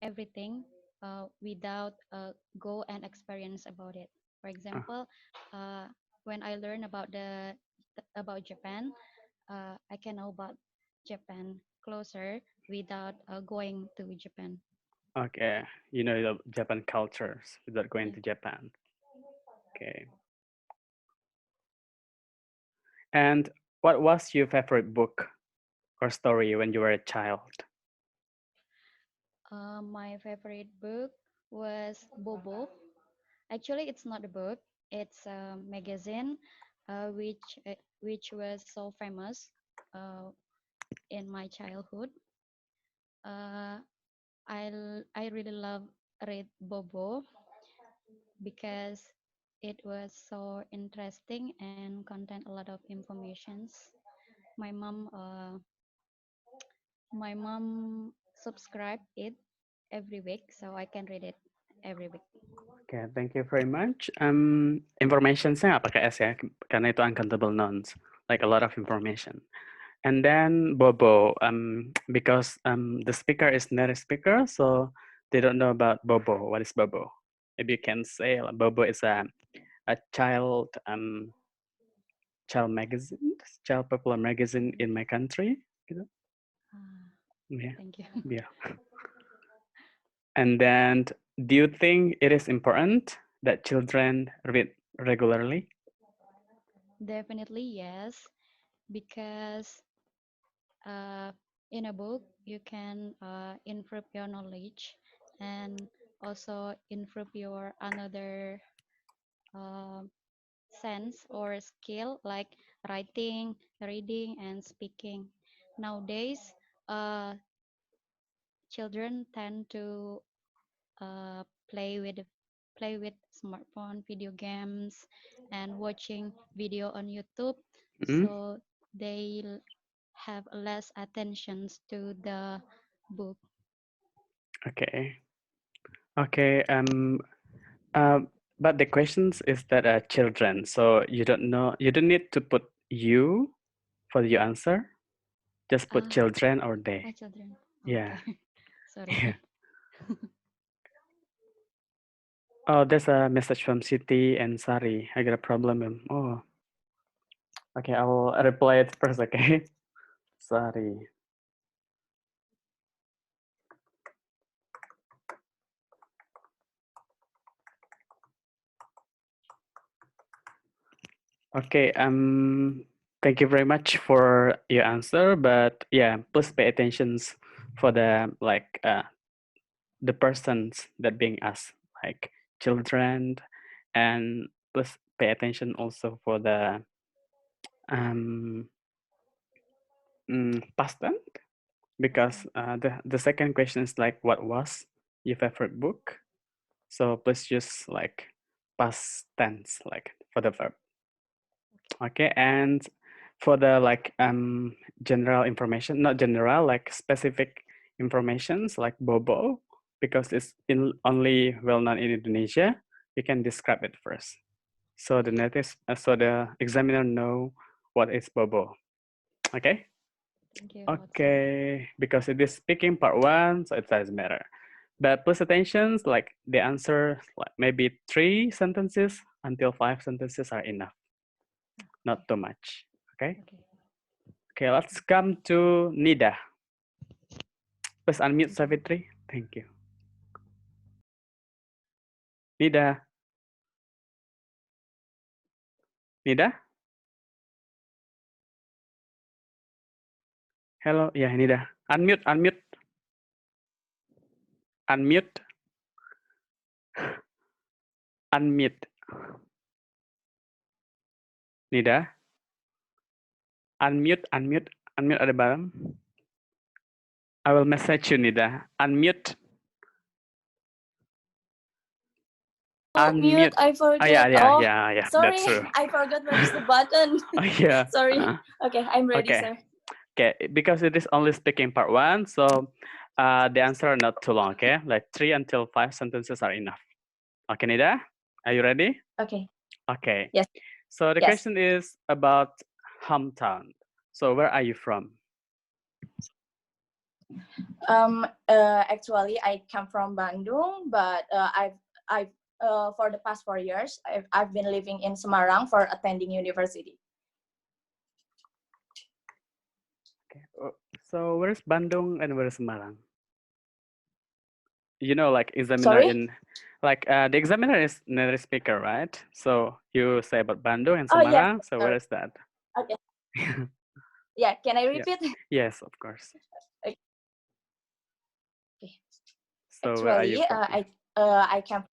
everything without go and experience about it. For Uh, example, uh, when I learn about Japan, I can know about Japan closer without going to Japan. okay, you know the Japan cultures without going Yeah. to Japan. Okay. And what was your favorite book or story when you were a child? My favorite book was Bobo. Actually, it's not a book; it's a magazine, which was so famous uh, in my childhood. Uh, I really love read Bobo because it was so interesting and contain a lot of informations. My mom uh, my mom subscribe it every week, so I can read it every week. Okay, thank you very much. Information-nya nggak pakai S ya, karena itu uncountable nouns, like a lot of information. And then Bobo, because the speaker is native speaker, so they don't know about Bobo. What is Bobo? Maybe you can say like, Bobo is a child magazine, child popular magazine in my country. Gitu. Ah, Yeah, thank you. yeah. And then, do you think it is important that children read regularly? Definitely yes, because uh, in a book you can improve your knowledge and also improve your another uh, sense or skill like writing, reading, and speaking. Nowadays, uh, children tend to uh, play with play with smartphone, video games, and watching video on YouTube. Mm? So they have less attentions to the book. Okay. Okay. But the questions is that children, so you don't know, you don't need to put you for your answer. Just put Ah, children or they. children. Yeah. Okay, sorry. Yeah. Oh, there's a message from Siti and Sari. I got a problem. Oh, okay. I will reply it first. Okay. Sorry. Okay. Thank you very much for your answer. But yeah, please pay attention for the persons that being asked, like children, and please pay attention also for the um past tense, because the second question is like what was your favorite book. So please use like past tense, like for the verb. Okay, and for the like general information, not general, like specific informations like Bobo, because it's in only well known in Indonesia, you can describe it first. So the native, so the examiner know what is Bobo. Okay. Thank you, Watson. Okay, because it is speaking part one, so it doesn't matter. But please attention, like the answer, like maybe 3 sentences until 5 sentences are enough, Okay, not too much. Okay. okay. Okay, let's come to Nida. Please unmute Thank you. Savitri. Thank you. Nida. Nida? Hello. Yeah, Nida. Unmute, unmute, unmute, unmute. Nida. Unmute, unmute, unmute ada bareng. I will message you, Nida. Unmute, Oh, mute. unmute. I Oh yeah, forget. yeah, Oh, yeah, yeah. sorry. That's true. I forgot where is the button. Oh yeah. Sorry. Okay, I'm ready, Okay. sir. Okay. Because it is only speaking part one, so the answer are not too long. Okay, like 3 until 5 sentences are enough. Okay, Nida, are you ready? Okay. Okay. Yes. So the Yes. question is about hometown. So where are you from? Actually, I come from Bandung, but I've for the past 4 years, I've been living in Semarang for attending university. Okay. So where's Bandung and where's Semarang? You know, like examiner Sorry? in, like the examiner is native speaker, right? So you say about Bandung and Oh yes, Semarang. So where sorry. is that? Okay. Yeah, can I Yeah. repeat? Yes, of course. Okay. So where are you Actually, from? I came.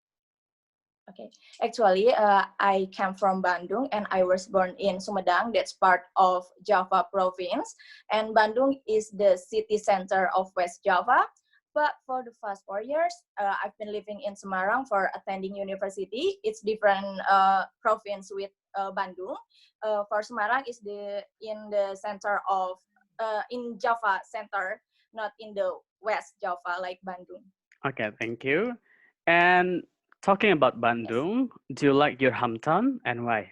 Okay. Actually, I came from Bandung and I was born in Sumedang. That's part of Java province. And Bandung is the city center of West Java. But for the past 4 years, I've been living in Semarang for attending university. It's different province with Bandung. For Semarang is in the center of in Java center, not in the West Java like Bandung. Okay, thank you. And talking about Yes. Bandung, do you like your hometown and why?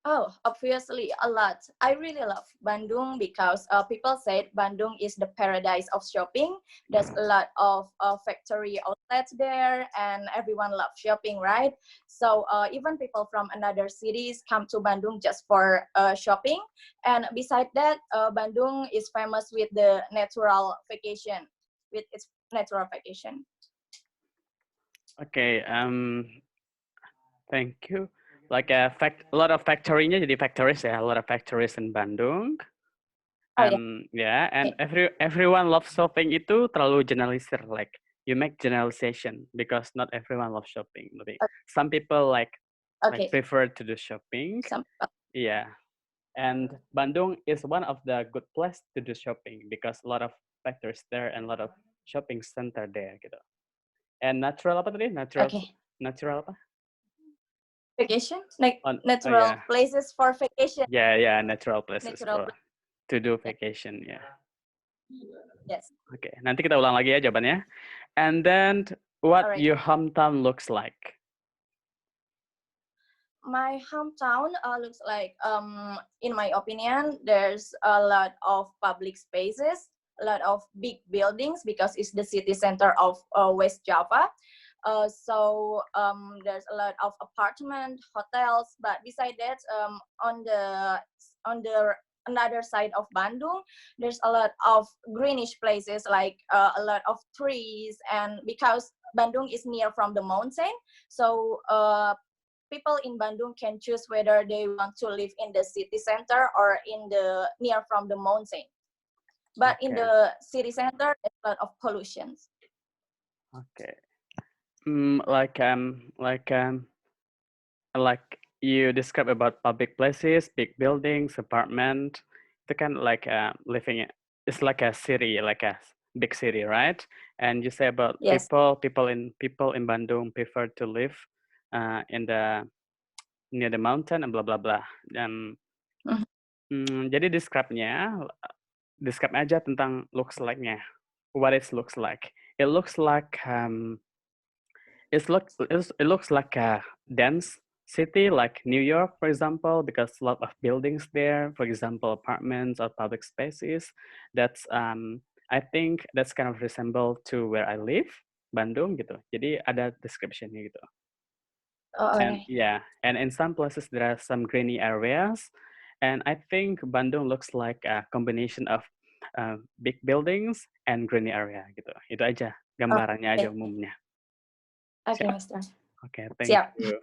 Oh, obviously a lot. I really love Bandung because people said Bandung is the paradise of shopping. There's a lot of factory outlets there, and everyone loves shopping, right? So even people from another cities come to Bandung just for shopping. And beside that, Bandung is famous with the natural vacation, with its natural vacation. Okay, thank you. Like a lot of factory-nya jadi factories ya, a lot of factories in Bandung. Oh yeah. Yeah, and Okay. everyone loves shopping itu terlalu generalisir, like you make generalization because not everyone loves shopping. Maybe some people like Okay. prefer to do shopping. Some, Yeah, and Bandung is one of the good place to do shopping because a lot of factories there and a lot of shopping center there gitu. And natural apa tadi? okay. Natural apa? Vacation, Oh natural yeah, places for vacation. yeah, natural places Natural for to do place. vacation. Yeah. Yes. Okay, nanti kita ulang lagi ya jawabannya. And then what Alright. your hometown looks like? My hometown looks like, in my opinion, there's a lot of public spaces, a lot of big buildings because it's the city center of West Java. So there's a lot of apartment, hotels, but beside that, on the another side of Bandung, there's a lot of greenish places like a lot of trees, and because Bandung is near from the mountain, so people in Bandung can choose whether they want to live in the city center or in the near from the mountain. But in Okay. the city center, there's a lot of pollution. Okay. Like you describe about public places, big buildings, apartment. Itu kan like living. It's like a city, like a big city, right? And you say about Yes. people in Bandung prefer to live in the near the mountain and blah blah blah. Dan jadi describe aja tentang looks like-nya. What it looks like. It looks like it looks like a dense city like New York, for example, because a lot of buildings there, for example, apartments or public spaces. That's I think that's kind of resemble to where I live, Bandung gitu. Jadi ada description-nya gitu. Oh, And okay. yeah, and in some places there are some grainy areas, and I think Bandung looks like a combination of big buildings and grainy area gitu. Itu aja gambarannya aja Okay. umumnya. Okay, Siap. Mister. Okay, thank Siap. you.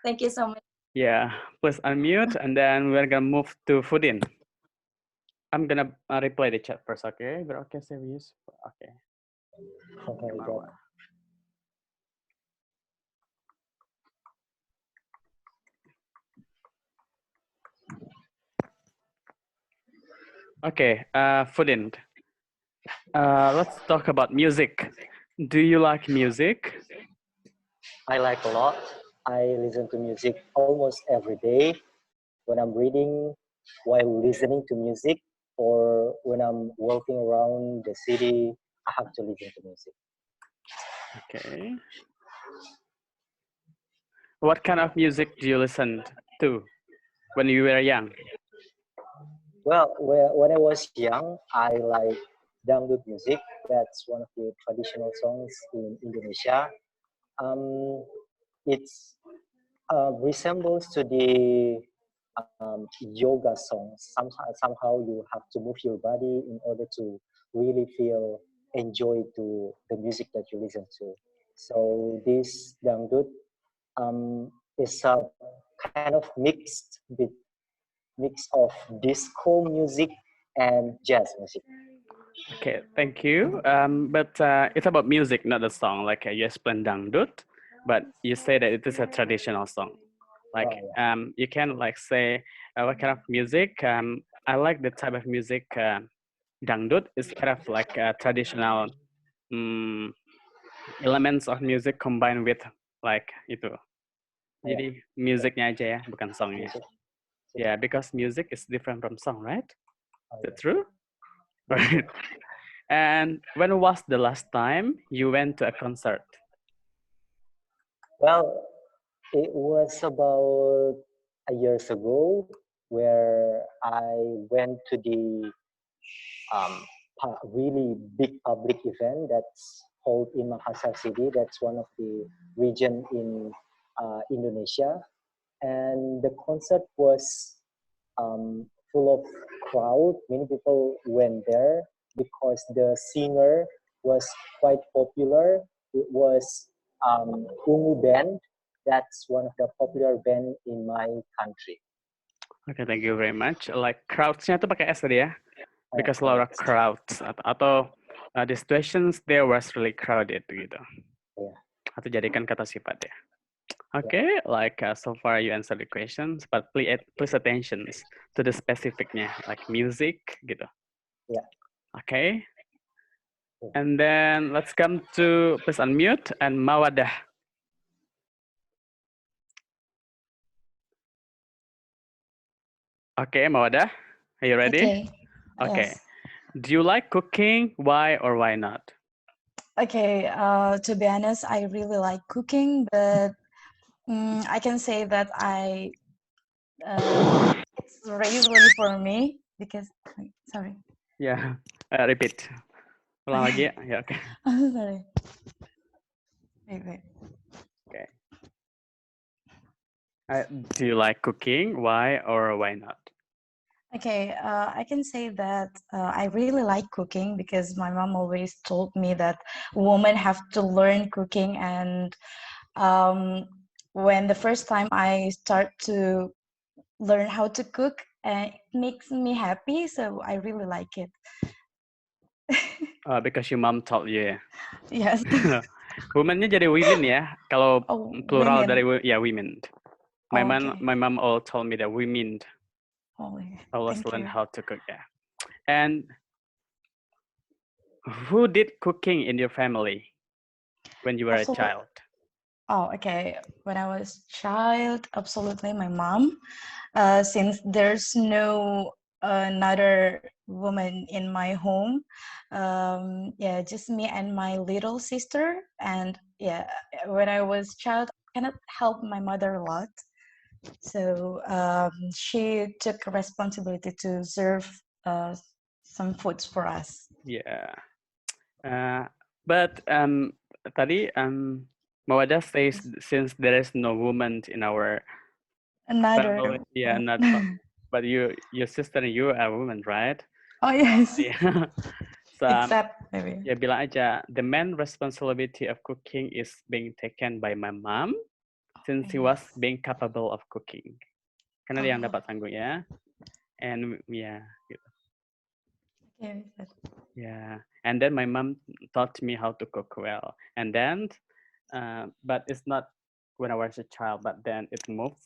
Thank you so much. Yeah, please unmute, and then we're gonna move to Fudin. I'm gonna reply the chat first, okay? We're okay, serious. Okay. Okay, Marwa. Okay, Fudin. Let's talk about music. Do you like music? I like a lot. I listen to music almost every day when I'm reading, while listening to music, or when I'm walking around the city, I have to listen to music. Okay. What kind of music do you listen to when you were young? Well, when I was young, I like dangdut music. That's one of the traditional songs in Indonesia. Um, it's resembles to the yoga songs. Somehow you have to move your body in order to really feel enjoy to the music that you listen to. So this dangdut is a kind of mix of disco music and jazz music. Okay, thank you. But it's about music, not the song. Like you explained dangdut, but you say that it is a traditional song. Like Oh yeah, you can like say what kind of music. I like the type of music. Dangdut is kind of like traditional um, elements of music combined with like itu. oh yeah, Jadi musiknya aja ya, bukan songnya. music. Yeah, because music is different from song, right? Oh Is that yeah, true? that's true. Right. And when was the last time you went to a concert? Well, it was about a years ago where I went to the really big public event that's held in Makassar city. That's one of the region in Indonesia, and the concert was full of crowd. Many people went there because the singer was quite popular. It was Ungu band. That's one of the popular band in my country. Okay, thank you very much. Like crowds-nya tuh pakai S tadi ya? Yeah, Because a lot of correct. crowds atau the situations there was really crowded gitu. Yeah, Atau jadikan kata sifat ya. yeah. Okay, like so far you answered the questions, but please attention to the specificnya, like music gitu. Yeah. Okay, Yeah. and then let's come to please unmute and Mawadah. Okay, Mawadah, are you ready? Okay. Okay. Yes. Do you like cooking? Why or why not? Okay. To be honest, I really like cooking, but I can say that it's rarely for me because sorry. Yeah, repeat. Ulang lagi ya. Ya, oke. I'm sorry. Wait. Okay. Do you like cooking? Why or why not? Okay, I can say that I really like cooking because my mom always told me that women have to learn cooking, and when the first time I start to learn how to cook, it makes me happy, so I really like it. Because your mom told you. Yes. Womennya jadi women ya. Kalau Oh, plural women. dari ya women. Oh, okay. My mom all told me that women Oh, yeah. always Thank learn you. how to cook. Yeah. And who did cooking in your family when you were a Absolutely. child? Oh, okay. When I was child, absolutely my mom. Since there's no another woman in my home, yeah, just me and my little sister. And yeah, when I was child, I cannot help my mother a lot. So she took responsibility to serve some foods for us. Yeah. But tadi Mawadah says since there is no woman in our Another. family, yeah, not. But your sister and you are women, right? Oh yes. Yeah. So Except maybe. ya bilang aja the main responsibility of cooking is being taken by my mom since he was Yes. being capable of cooking. Karena dia yang Oh, dapat sanggup ya. And yeah, gitu. okay. Yeah. And then my mom taught me how to cook well. And then, but it's not when I was a child, but then it moved.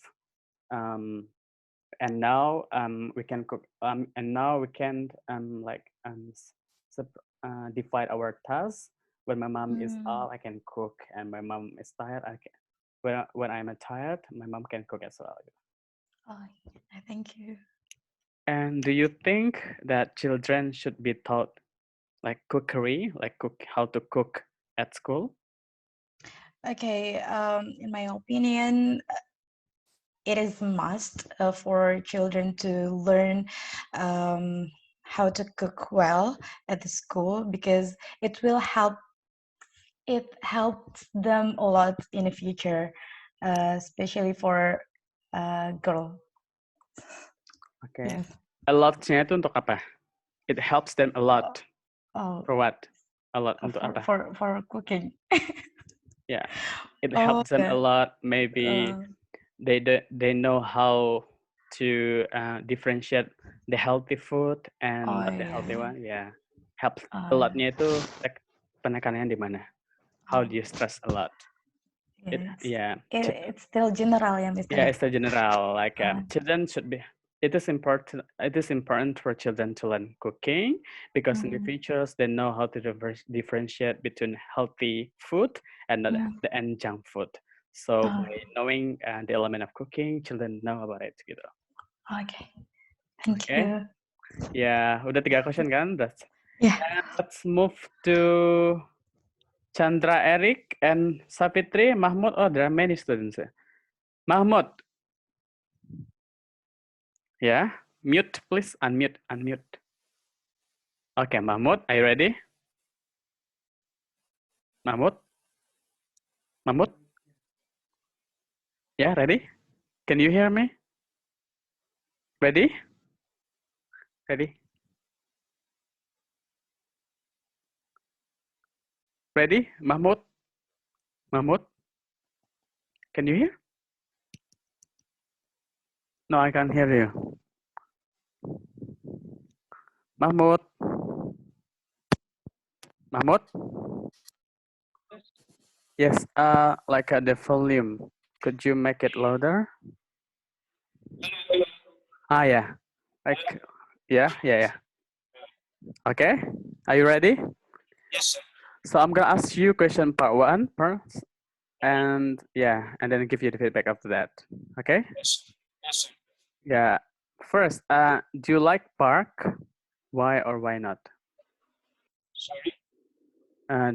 And now we can cook. And now we can like divide our tasks. When my mom is up, I can cook, and my mom is tired, I can. When I'm tired, my mom can cook as well. Oh, thank you. And do you think that children should be taught like cookery, like how to cook at school? Okay, in my opinion, it is must for children to learn how to cook well at the school, because it will help. It helps them a lot in the future, especially for girl. Okay. Yes. A lot-nya itu untuk apa? It helps them a lot. Oh, For what? A lot untuk apa? for cooking. Yeah. It Oh, helps them a yeah. lot. Maybe they know how to differentiate the healthy food and Oh, not the yeah. healthy one. Yeah. Helps a Oh, lot-nya itu penekanannya di mana? How do you stress a lot? it's still general, ya, Mister. Yeah, it's a general. Like Uh, children should be. It is important. It is important for children to learn cooking because in the future they know how to differentiate between healthy food and not and junk food. So by knowing the element of cooking, children know about it gitu. Okay, thank Okay. you. Ya, udah 3 question kan? Yeah. And let's move to Chandra, Eric, and Savitri, Mahmud. Oh, there are many students. Mahmud. Yeah, mute please, unmute. Okay, Mahmud, are you ready? Mahmud? Yeah, ready? Can you hear me? Ready? Ready? Mahmud? Can you hear? No, I can't hear you. Mahmud? Yes, like the volume. Could you make it louder? Yeah. Like, yeah. Okay, are you ready? Yes, sir. So I'm gonna ask you question part 1 first, and yeah, and then give you the feedback after that. Okay? Yes, sir. Yeah. First, do you like park? Why or why not? Sorry.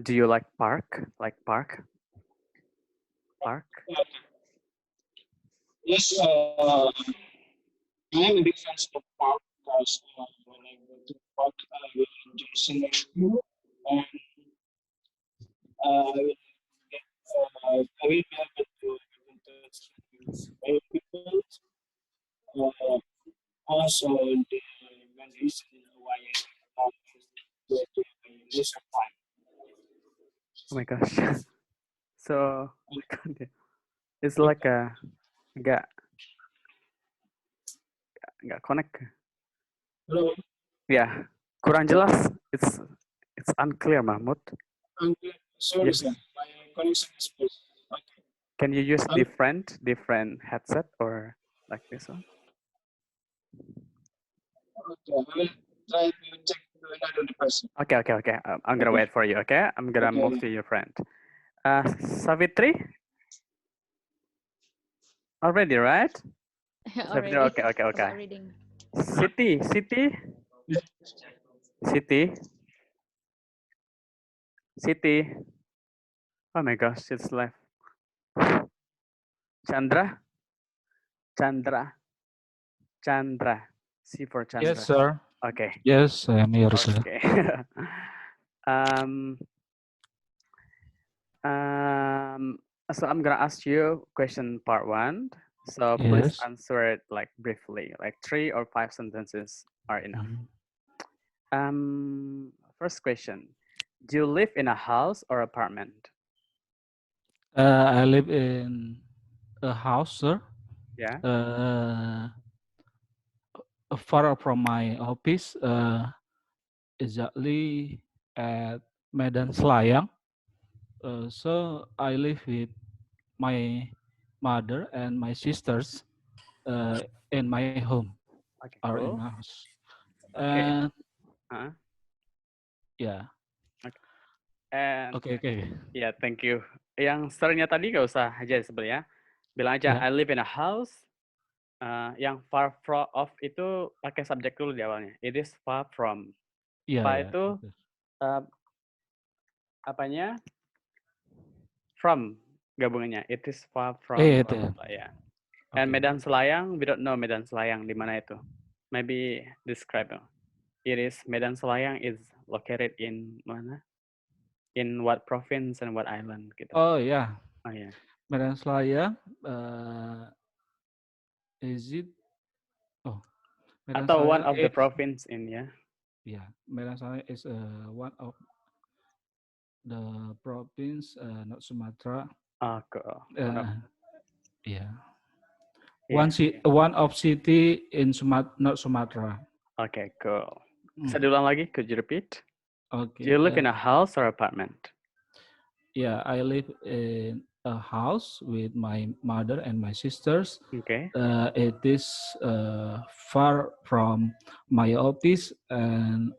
Do you like park? Like park? Park? Yes, I am a big fan of park because when I go to park, I will enjoy swimming pool, and I will get, I will be able to touch with many people. Also, the main reason why I love go to leisure park. Oh my gosh. So it's like a nggak connect. Hello. Yeah, kurang jelas. It's unclear, Mahmud. Sorry, Yes. sir. My connection is poor. Okay. Can you use different headset or like this one? Okay, I will try to check another device. Okay. I'm gonna wait for you. Okay, I'm gonna move to your friend. Savitri, already right? Already. Okay. About reading. City. Oh my gosh, it's left. Chandra. C for Chandra. Yes, sir. Okay. Yes, I am here, sir. Okay. So I'm gonna ask you question part 1. So please Yes. answer it like briefly, like 3 or 5 sentences are enough. First question: do you live in a house or apartment? I live in a house, sir. Yeah. Far from my office, exactly at Medan Selayang. So I live with my mother and my sisters in my home. Okay, Or in cool. my house. Okay. And yeah. Okay. And Okay. yeah, thank you. Yang story-nya tadi gak usah aja sebenarnya. Bilang aja I live in a house. Yang far from of itu pakai subjek dulu di awalnya. It is far from. Far itu apanya? From gabungannya. It is far from. Itu. Ya. And Okay. Medan Selayang, we don't know Medan Selayang di mana itu. Maybe describe. It is Medan Selayang is located in mana? In what province and what island gitu. Oh yeah, Oh yeah. Medan Selayang. Is it? Oh, Medan Atau one Selayang of the is, province in ya. yeah, Medan Selayang is one of the province, not Sumatra. One of, Yeah, yeah. one of city in not Sumatra. Okay, cool. Bisa diulang lagi? Could you repeat? Do Okay. you live in a house or apartment? Yeah, I live in a house with my mother and my sisters. Okay. It is far from my office, and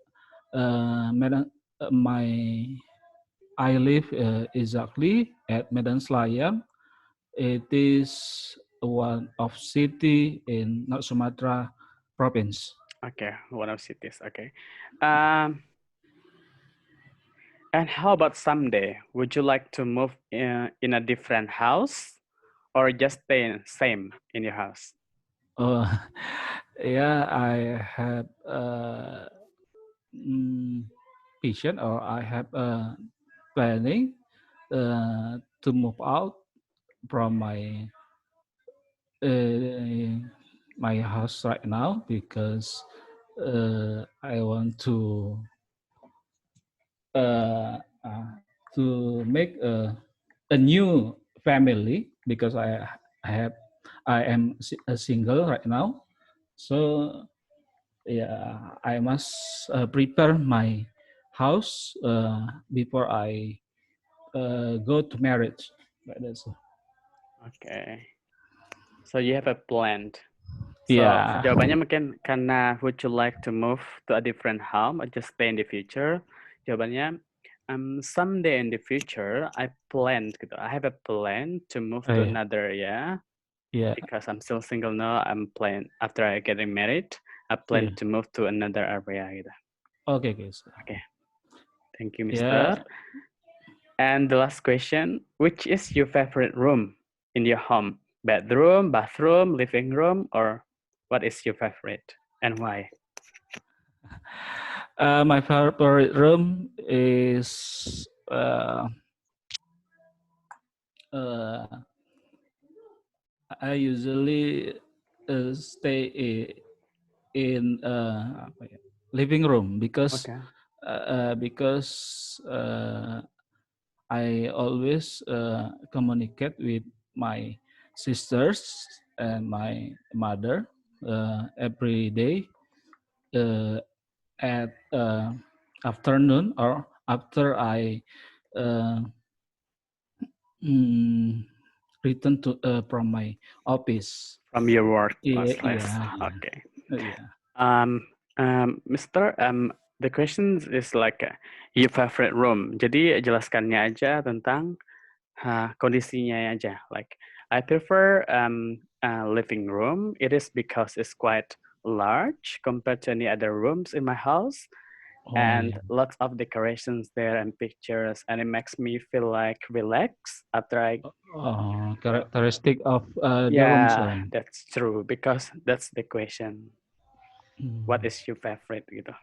my I live exactly at Medan Selayang. It is one of city in North Sumatra province. Okay, one of cities. Okay. And how about someday? Would you like to move in a different house or just stay same in your house? Yeah, I have vision, or I have planning to move out from my house right now, because I want uh, uh, to make a new family, because I am a single right now. So yeah, I must prepare my house before I go to marriage. Like that. So, Okay. So you have a plan. So yeah. jawabannya mungkin karena would you like to move to a different home or just stay in the future? Jawabannya someday in the future I planned gitu. I have a plan to move to another Yeah. because I'm still single now. I'm planning after I getting married. I plan Yeah. to move to another area gitu. Okay, guys. Okay. Thank you, Mr. Yeah. And the last question, which is your favorite room in your home? Bedroom, bathroom, living room, or what is your favorite and why? My favorite room is I usually stay in apa ya, living room, because Okay. I always communicate with my sisters and my mother every day at afternoon, or after I uh, return to from my office. From your workplace. Yeah. Okay. Yeah. Mr. The question is like your favorite room. Jadi jelaskannya aja tentang kondisinya aja. Like I prefer living room. It is because it's quite large compared to any other rooms in my house, and lots of decorations there and pictures, and it makes me feel like relaxed after I. Characteristic of the rooms. Yeah, that's true because that's the question. What is your favorite gitu?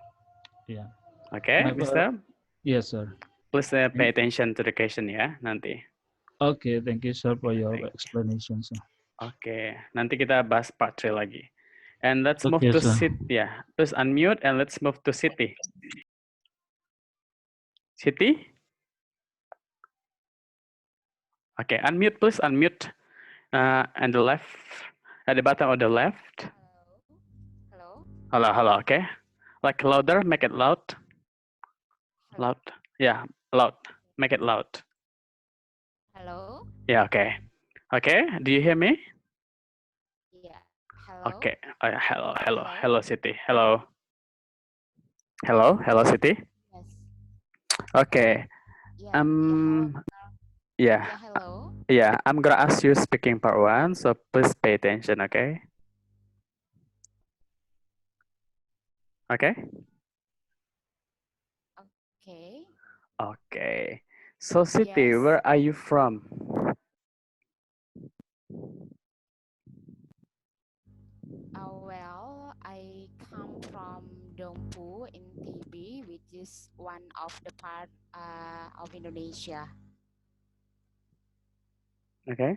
Yeah. Okay, Mister. Yes, sir. Please pay attention to the question ya nanti. Okay, thank you, sir, for your explanation, sir. Oke, nanti kita bahas part 3 lagi. And let's move Okay, to sir. ya. Please unmute and let's move to Siti. Siti? Okay, unmute please, unmute. And the left, at the bottom of the left. Hello, okay. Like louder, make it loud. Loud, yeah, loud. Make it loud. Hello? Yeah, okay. Okay, do you hear me? Yeah. Hello? Okay, hello, Siti. Hello, Siti. Yes. Okay. Yeah. Yeah. Hello. Yeah, I'm gonna ask you speaking part 1, so please pay attention, okay? Okay? Okay. Okay. So, Siti, Yes. where are you from? is one of the part of Indonesia. Okay.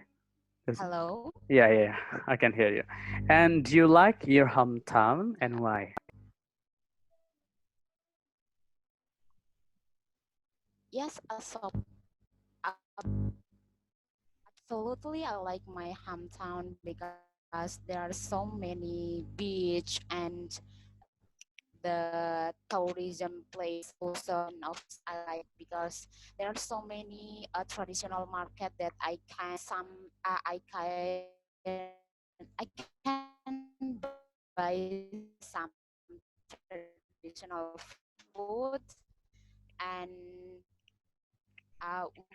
Hello. Yeah, I can hear you. And do you like your hometown and why? Yes, absolutely. I like my hometown because there are so many beach and the tourism place also, and of course I like because there are so many traditional market that I can some I can buy some traditional food and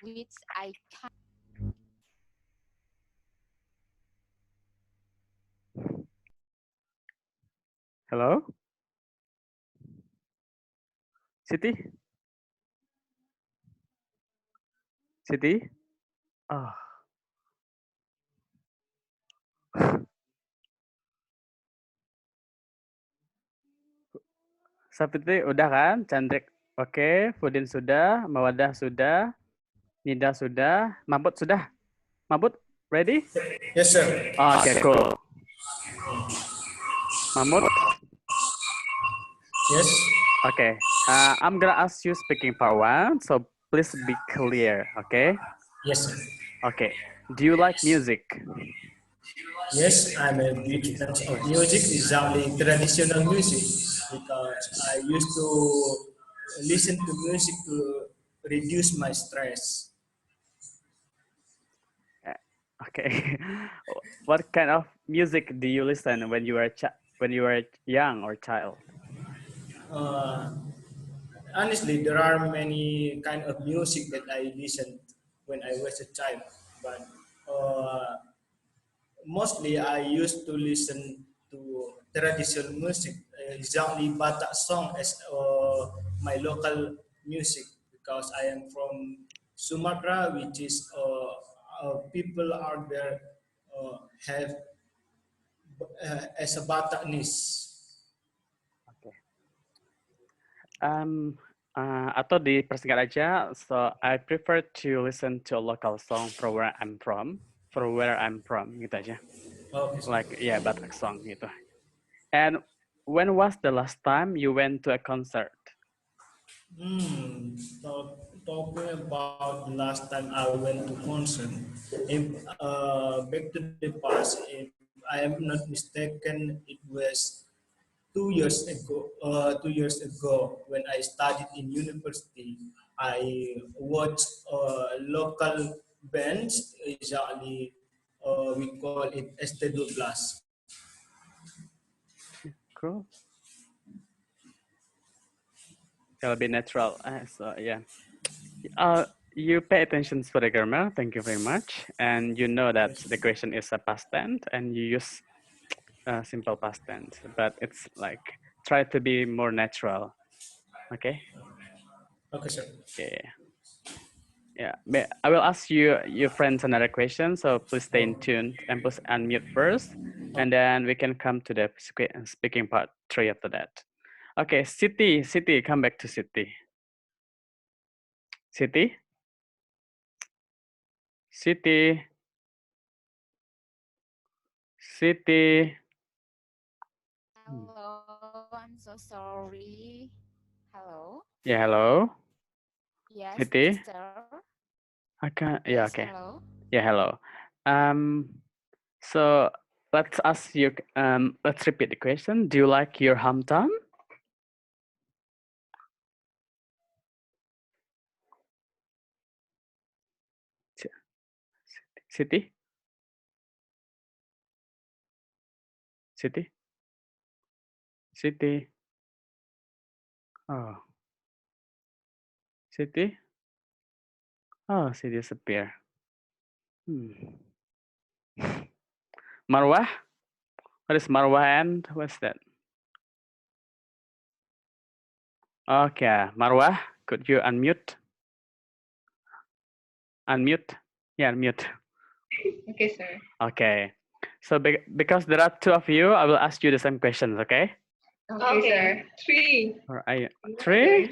which I can. Hello? Siti? Siti? Oh, Sapiti udah kan? Chandrik oke, Fudin sudah, Mawadah sudah, Nida sudah, Mabut sudah. Mabut, ready? Yes, sir. Okay, cool. Mahmud, Yes. okay. I'm gonna ask you speaking part one, so please be clear, okay? Yes, sir. Okay. Do you like music? Yes, I'm a big fan of music, exactly traditional music, because I used to listen to music to reduce my stress. Okay. What kind of music do you listen when you were when you were young or child? Uh, Honestly, there are many kind of music that I listened when I was a child, but uh, mostly I used to listen to traditional music, exactly Batak song as my local music, because I am from Sumatra, which is people out there have as a Batakness. Okay. Atau dipersingkat aja, so I prefer to listen to a local song from where I'm from, gitu aja. Okay. Like, yeah, Batak song gitu. And when was the last time you went to a concert? Talking about the last time I went to concert, if, back to the past, if I am not mistaken, it was 2 years ago. 2 years ago, when I studied in university, I watched local bands. Exactly, we call it Estedo Plus. Cool. It'll be natural. So yeah. You pay attention for the grammar. Thank you very much. And you know that the question is a past tense, and you use simple past tense, but it's like try to be more natural. Okay. Okay, sir. Yeah. Yeah. I will ask you your friends another question, so please stay in tune and please unmute first, and then we can come to the speaking part 3 after that. Okay, City, come back to City. City, City, City. Hello, I'm so sorry. Hello. Yeah, hello. Yes, City. sir. Yeah, Yes, okay. hello. Yeah, hello. So let's ask you. Let's repeat the question. Do you like your hometown? City, City, City. Oh, City. Oh, she disappear. Hmm. Marwah. What is Marwah and what's that? Okay, Marwah. Could you unmute? Unmute. Yeah, unmute. Okay, sir. Okay. So because there are two of you, I will ask you the same questions. Okay. Okay, sir. 3. Or I 3?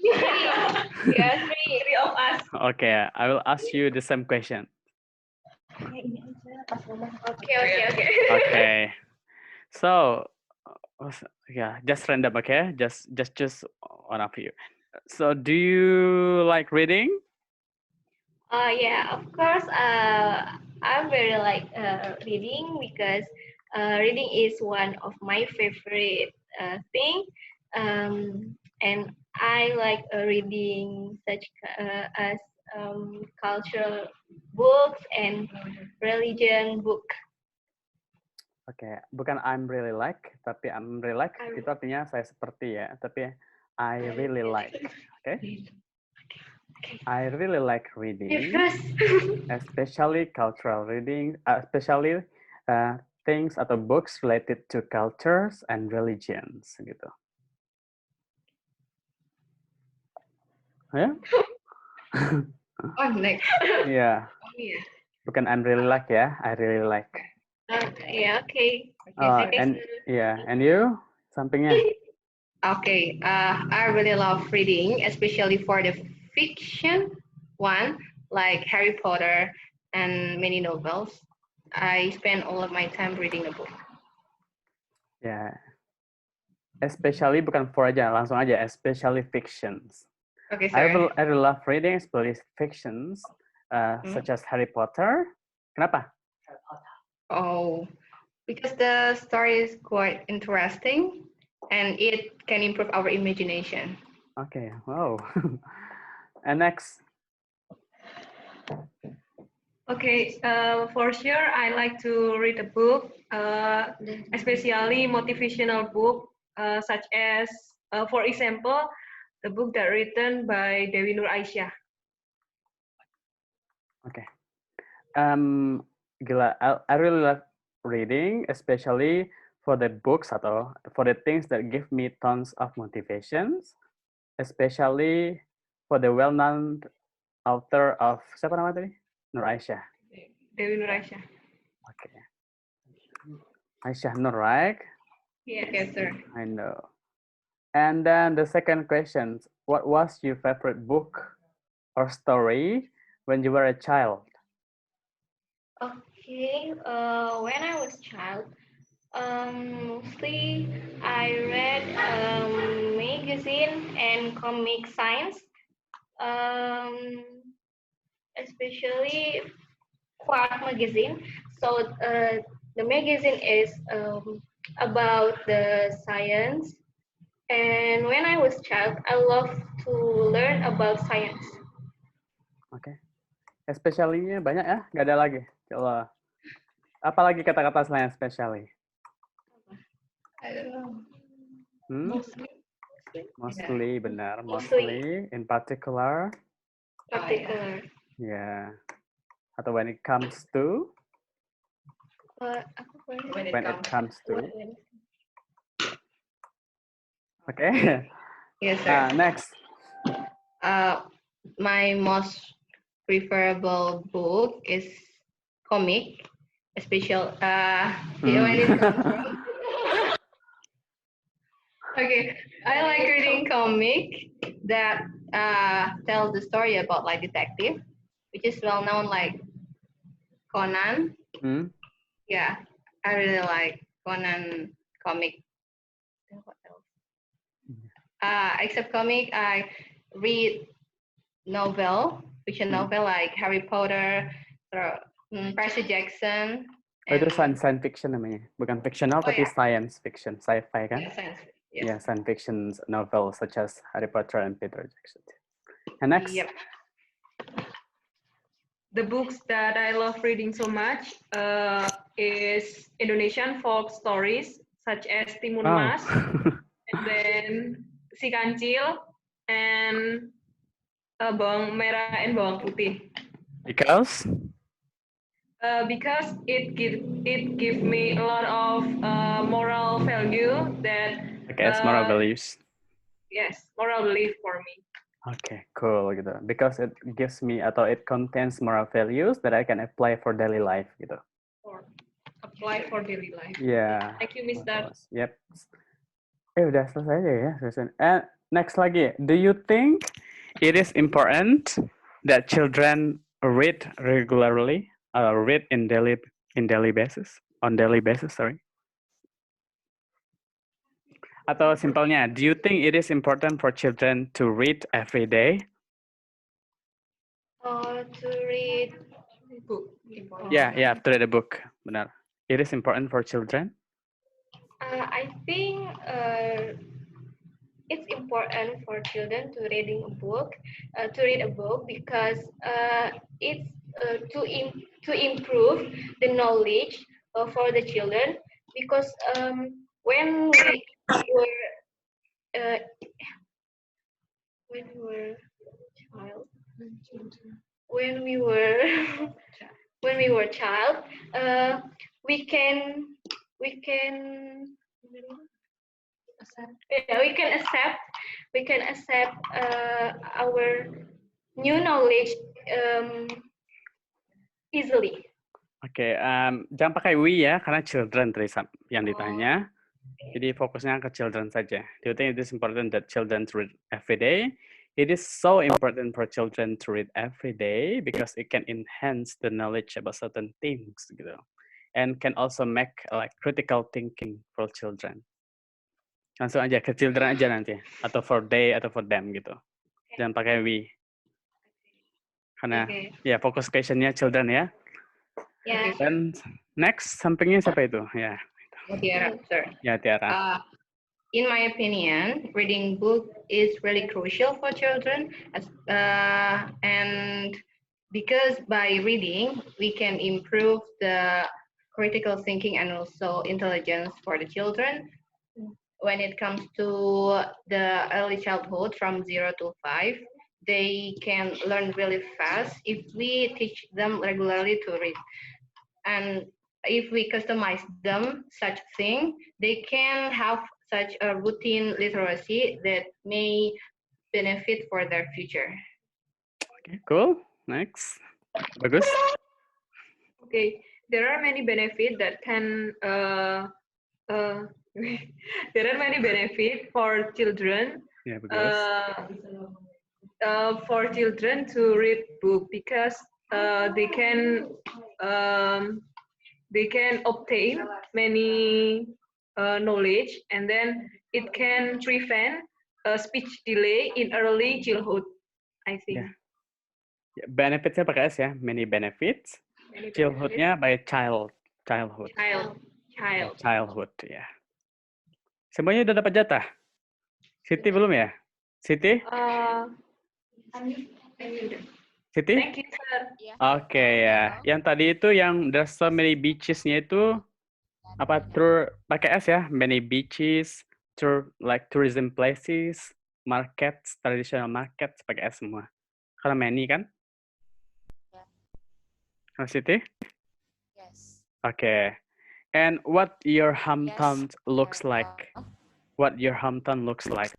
Yeah, 3 of us. Okay, I will ask you the same question. Okay. Okay. So, yeah, just random, okay? Just choose one of you. So, do you like reading? Yeah, of course. I'm very like reading because reading is one of my favorite thing. And I like reading such as cultural books and religion book. Oke, bukan I'm really like, tapi I'm really like itu artinya saya seperti ya, tapi I really like. Oke? I really like reading, especially cultural reading, especially things atau books related to cultures and religions gitu. Ya? Oh, next. Iya. Yeah. Bukan I'm really like ya, I really like. Yeah, okay. And and you? Sampingnya. Okay, I really love reading, especially for the fiction one, like Harry Potter and many novels. I spend all of my time reading a book. Ya. Especially bukan for aja, langsung aja, especially fictions. Okay, I sir. really love reading, especially fictions, such as Harry Potter. Kenapa? Oh, because the story is quite interesting and it can improve our imagination. Okay, wow. And next. Okay, for sure, I like to read a book, especially motivational book, such as, for example, the book that written by Dewi Nur Aisyah. Okay. Gila, I really love reading, especially for the books atau for the things that give me tons of motivations, especially for the well-known author of siapa nama tadi? Nur Aisyah. Dewi Nur Aisyah. Okay. Aisyah Nur, right? Yes, sir. I know. And then the second question, what was your favorite book or story when you were a child? Okay, when I was child, mostly I read magazine and comic science, especially Quark magazine. So the magazine is about the science. And when I was child, I love to learn about science. Oke. Especially-nya banyak ya? Nggak ada lagi? Kalau apalagi kata-kata selain especially? I don't know. Mostly, benar. Mostly, in particular. Particular. Yeah. Atau when it comes to? When it comes to. Okay. Yes, sir. Next. My most preferable book is comic, especially when it comes from. Okay, I like reading comic that tells the story about like detective, which is well known like Conan. Yeah, I really like Conan comic. What else? Except comic, I read novel, fiction novel like Harry Potter, Percy Jackson. Itu science fiction namanya, bukan fictional tapi science fiction, sci-fi kan? Yeah, science. Yeah, science fiction novels such as Harry Potter and Peter Jackson. And next. Yep. The books that I love reading so much is Indonesian folk stories such as Timun Mas, and then Si Kancil, and Bawang Merah and Bawang Putih. Because it gives me a lot of moral value that. Okay, moral values. Yes, moral belief for me. Okay, cool gitu. Because it gives me atau it contains moral values that I can apply for daily life gitu. Or apply for daily life. Yeah. Thank you, Mr. Yep. Udah selesai aja ya, Susan. And next lagi, do you think it is important that children read regularly, read in daily basis, on daily basis, sorry? Atau simpelnya, do you think it is important for children to read every day? To read book. Yeah, to read a book. Benar. It is important for children. I think it's important for children to read a book because it's to improve the knowledge for the children because when we were uh, when we were child when we were when we were child we can we can yeah, we can accept our new knowledge easily. Oke, jangan pakai we ya, karena children tadi yang ditanya. Jadi fokusnya ke children saja. Do you think it is important that children to read every day? It is so important for children to read every day because it can enhance the knowledge about certain things gitu. And can also make like critical thinking for children. Langsung aja ke children aja nanti, atau for they atau for them gitu. Jangan pakai we. Karena ya fokus questionnya children ya. Yeah. Dan next sampingnya siapa itu? Ya. Tiara, sir. Ya, Tiara. In my opinion, reading book is really crucial for children, and because by reading we can improve the critical thinking and also intelligence for the children. When it comes to the early childhood from 0 to 5, they can learn really fast if we teach them regularly to read. And if we customize them such thing, they can have such a routine literacy that may benefit for their future. Okay, cool. Next. Bagus. Okay, there are many benefits that can there are many benefits for children. Ya, bagus. For children to read book because they can obtain many knowledge and then it can prevent speech delay in early childhood. I think. Ya, benefitsnya pakai S ya, many benefits. Childhoodnya by childhood. Childhood ya. Semuanya udah dapat jatah? Siti belum ya? Siti? Siti? Thank you, sir. Oke ya. Yang tadi itu yang there's so many beaches-nya itu apa pakai S ya? Many beaches, like tourism places, markets, traditional markets pakai S semua. Karena many kan? Siti? Yes. Okay. And what your hometown looks like? What your hometown looks like?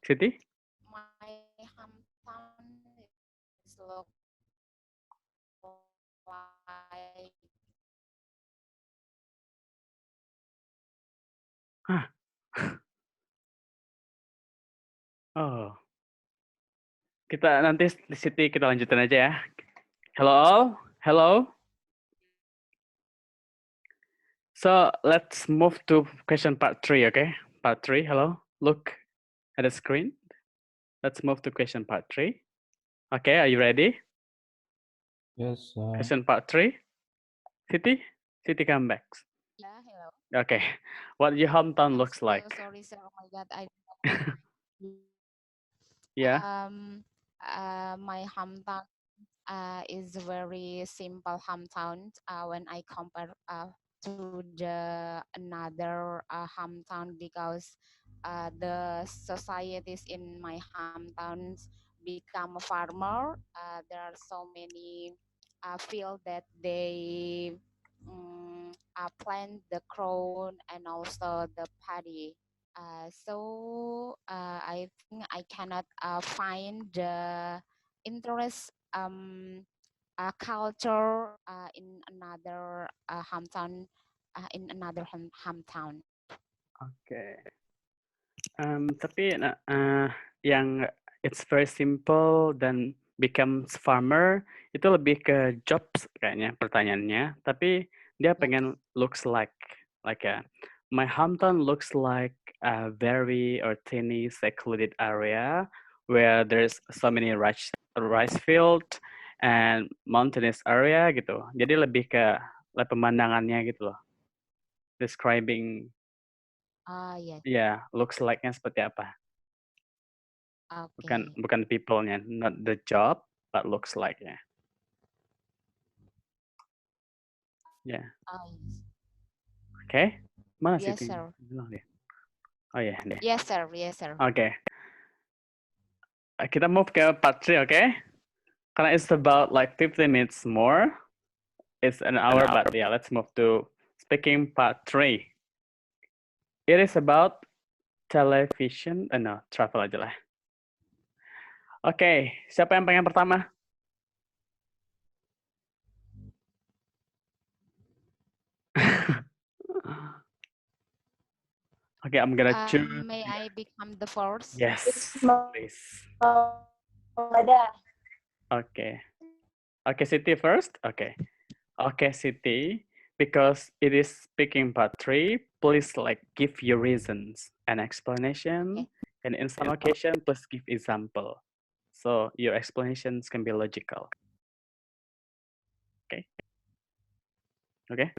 Siti? My hometown is look like Oh. Kita nanti di Siti kita lanjutin aja ya. Hello all. Hello. So let's move to question part 3, okay? Part 3, hello. Look at the screen. Let's move to question part 3. Okay, are you ready? Yes. Question part 3. Siti? Siti come back. yeah, hello. Okay. What your hometown looks like? Sorry, sir. Oh my God, I Yeah. My hometown is very simple hometown when I compare to the another hometown because the societies in my hometowns become a farmer. There are so many field that they plant the crown and also the paddy. I think I cannot find the interest culture in another hometown hometown. Oke. Tapi yang it's very simple dan becomes farmer itu lebih ke jobs kayaknya pertanyaannya. Tapi dia pengen looks like my hometown looks like a very or tiny secluded area where there's so many rice field and mountainous area gitu. Jadi lebih ke pemandangannya gitu loh. Describing Yes. ya looks like-nya seperti apa. Okay. Bukan people-nya, not the job, but looks like-nya. Ya. Yes. Oke. Mana Yes, sih? sir. Oh ya, deh. Yes, sir. Yes, sir. Oke. Kita move ke part 3, oke? Karena it's about like 15 minutes more. It's an hour, but yeah, let's move to speaking part 3. It is about television. No, travel aja lah. Oke, siapa yang pengen pertama? Okay, I'm gonna choose. May I become the first? Yes, please. Okay. Okay, Siti first. Okay. Okay, Siti. Because it is speaking part 3, please like give your reasons and explanation. Okay. And in some occasion, please give example. So your explanations can be logical. Okay. Okay.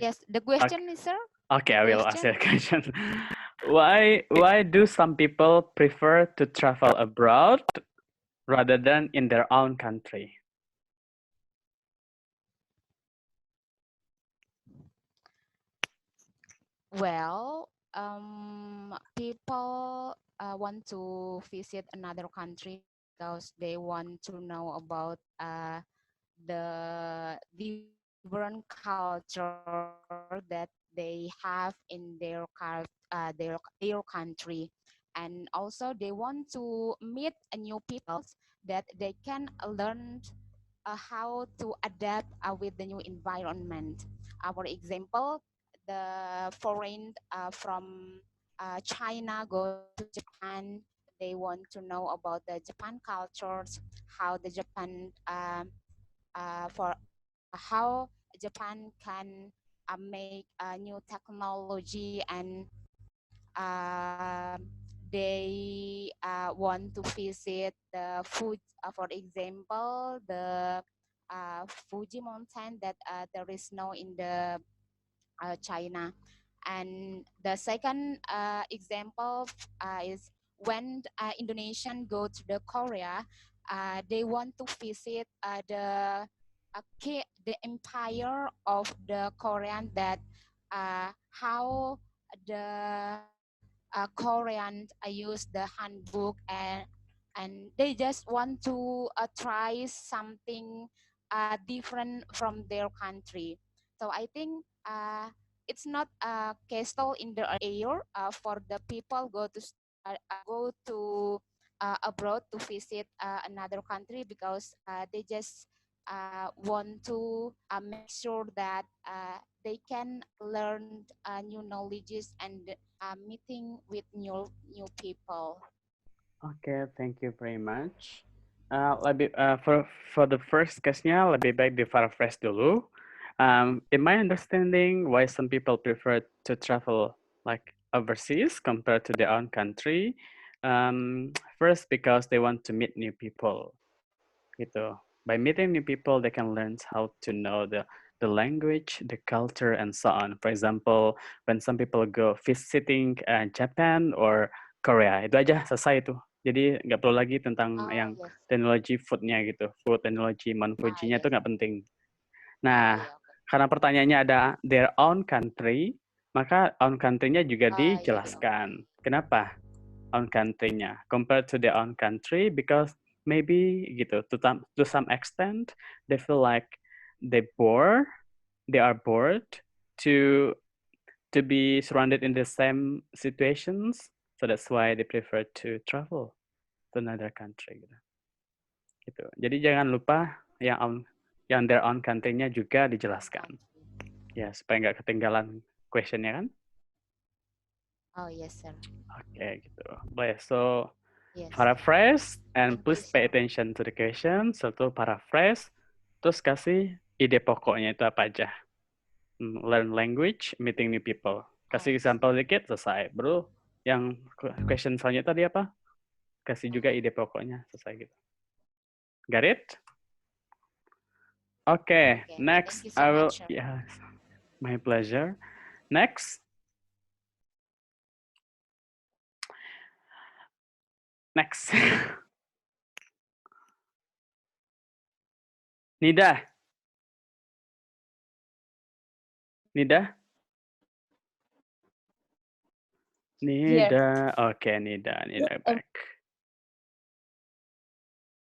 Yes, the question is, sir? Okay, I will ask you a question. Why do some people prefer to travel abroad rather than in their own country? Well, people want to visit another country because they want to know about the different culture that they have in their country, and also they want to meet new people that they can learn how to adapt with the new environment. For example, the foreign from China go to Japan. They want to know about the Japan cultures, how the Japan for how Japan can make new technology, and they want to visit the food, for example, the Fuji mountain that there is no in the China. And the second example is when Indonesian go to the Korea, they want to visit the empire of the Korean, that how the Korean use the handbook, and they just want to try something different from their country. So I think it's not a castle in the air for the people go to abroad to visit another country, because they just want to make sure that they can learn new knowledges and meeting with new people. Okay, thank you very much. For the first case-nya lebih baik di paraphrase dulu. In my understanding, why some people prefer to travel like overseas compared to their own country. First, because they want to meet new people. Gitu. By meeting new people, they can learn how to know the language, the culture, and so on. For example, when some people go visiting Japan or Korea, itu aja selesai itu. Jadi nggak perlu lagi tentang yang teknologi food-nya gitu. Food teknologi Mount Fuji-nya itu nggak penting. Nah, karena pertanyaannya ada their own country, maka own country-nya juga dijelaskan. Kenapa? own country-nya compared to their own country, because maybe gitu to some extent they feel like they are bored to be surrounded in the same situations, so that's why they prefer to travel to another country gitu. Jadi jangan lupa yang their own country-nya juga dijelaskan ya, supaya nggak ketinggalan question-nya kan. Oh yes, sir. Oke, gitu. Boleh. So, Yes. paraphrase and Thank please you, pay sir. attention to the question. Satu paraphrase, terus kasih ide pokoknya itu apa aja. Learn language, meeting new people. Kasih example dikit, selesai. Bro, yang question selanjutnya tadi apa? Kasih juga ide pokoknya, selesai gitu. Got it? Okay, next Thank you so I will, much, sir. yes, my pleasure. Next. Next. Nida. Nida? Here. Nida. Okay, Nida back.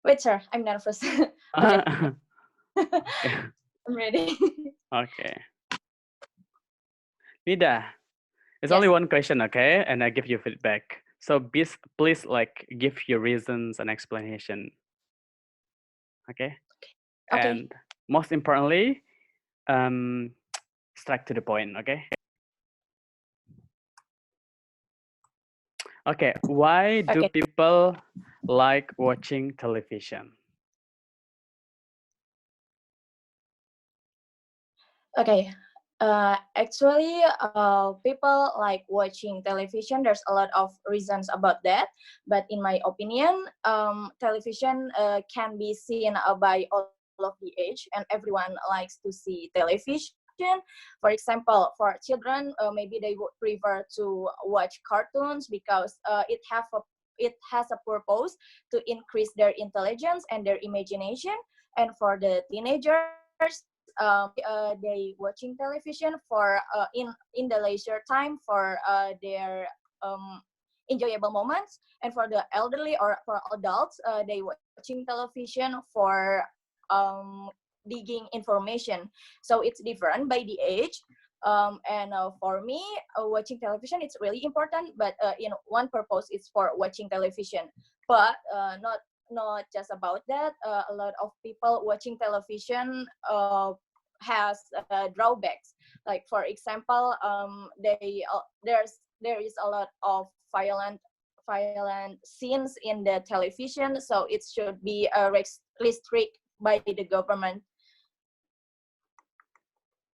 Wait, sir, I'm nervous. Okay. I'm ready. Okay. Nida, it's Yes. only one question, okay? And I give you feedback. So please like give your reasons and explanation. Okay? Okay. And most importantly, straight to the point, okay? Okay, why do people like watching television? Okay. Actually, people like watching television. There's a lot of reasons about that. But in my opinion, television can be seen by all of the age, and everyone likes to see television. For example, for children, maybe they would prefer to watch cartoons because it has a purpose to increase their intelligence and their imagination. And for the teenagers, they watching television for in the leisure time for their enjoyable moments. And for the elderly or for adults, they watching television for digging information. So it's different by the age. And for me, watching television it's really important. But one purpose is for watching television, but not just about that. A lot of people watching television has drawbacks. Like for example, there is a lot of violent scenes in the television, so it should be restricted by the government.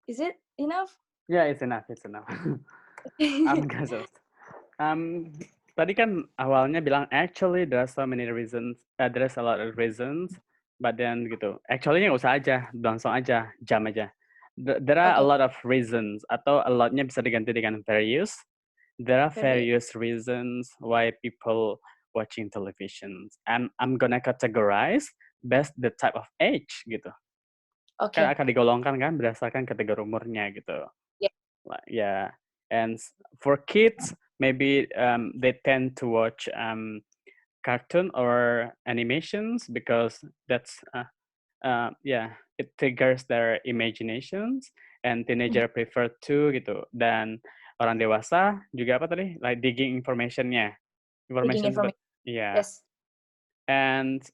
Is it enough? Yeah, it's enough. It's enough. Tadi kan awalnya bilang actually there are so many reasons, there's a lot of reasons, but then gitu. Actually nggak usah aja, langsung aja, jam aja. There are a lot of reasons, atau a lot-nya bisa diganti dengan various. There are various reasons why people watching television. And I'm gonna categorize based the type of age gitu. Kan akan digolongkan kan berdasarkan kategori umurnya gitu. Yeah. And for kids, maybe they tend to watch cartoon or animations because that's it triggers their imaginations, and teenager prefer to gitu. Dan orang dewasa juga apa tadi, like digging information-nya. Yes. And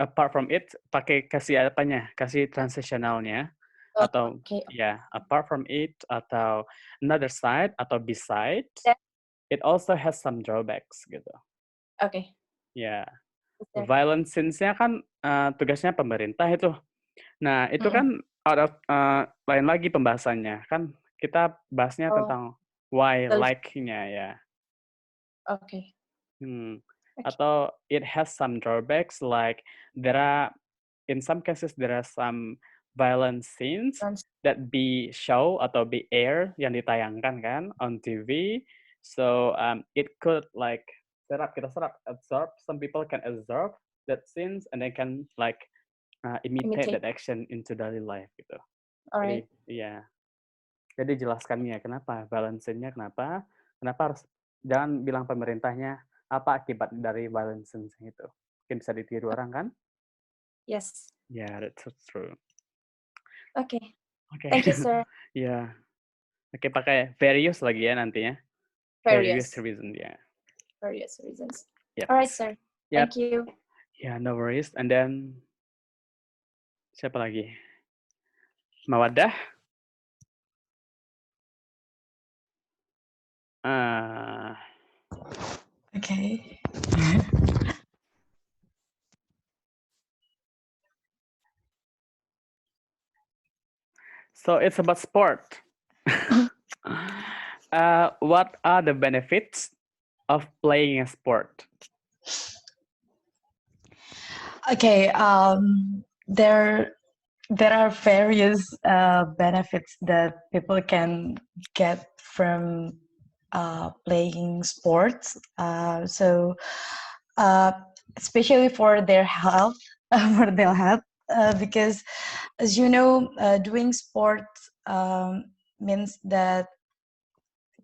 apart from it, pakai kasih apanya, kasih transitionalnya. Atau apart from it, atau another side, atau beside, it also has some drawbacks gitu. Ya, violent scenes-nya kan tugasnya pemerintah itu. Nah, itu kan lain lagi pembahasannya. Kan kita bahasnya tentang why like-nya ya. Atau it has some drawbacks, like in some cases there are some violent scenes that be show atau be air yang ditayangkan kan on TV. So it could like absorb. Some people can absorb that scenes and they can like imitate that action into daily life gitu. Alright. Jadi ya. Jadi jelaskannya kenapa violent scene-nya kenapa harus Jangan bilang pemerintahnya apa akibat dari violence itu. Mungkin bisa ditiru orang kan? Yes. Yeah, that's so true. Okay. Okay. Thank you, sir. Yeah. Oke, pakai various lagi ya nantinya. Various. Various reason, ya. Yeah. Various reasons. Yep. All right, sir. Yep. Thank you. Yeah, no worries. And then siapa lagi? Mawadah. Okay. So it's about sport. What are the benefits of playing a sport? Okay. There are various benefits that people can get from playing sports. So especially for their health, because as you know, doing sports means that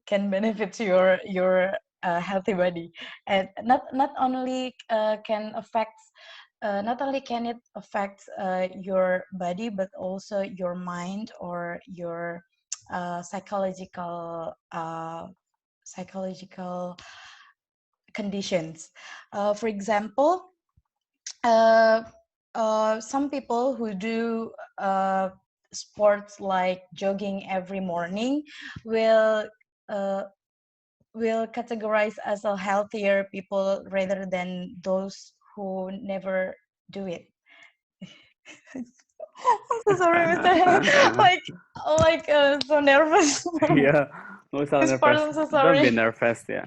can benefit your healthy body, and not only can affect not only can it affect your body, but also your mind or your psychological conditions. For example, some people who do sports like jogging every morning will uh, will categorize as a healthier people rather than those who never do it. I'm so sorry, Mr. Henry. So nervous. Yeah, nggak usah This part, nervous. I'm so Don't be sorry. nervous ya.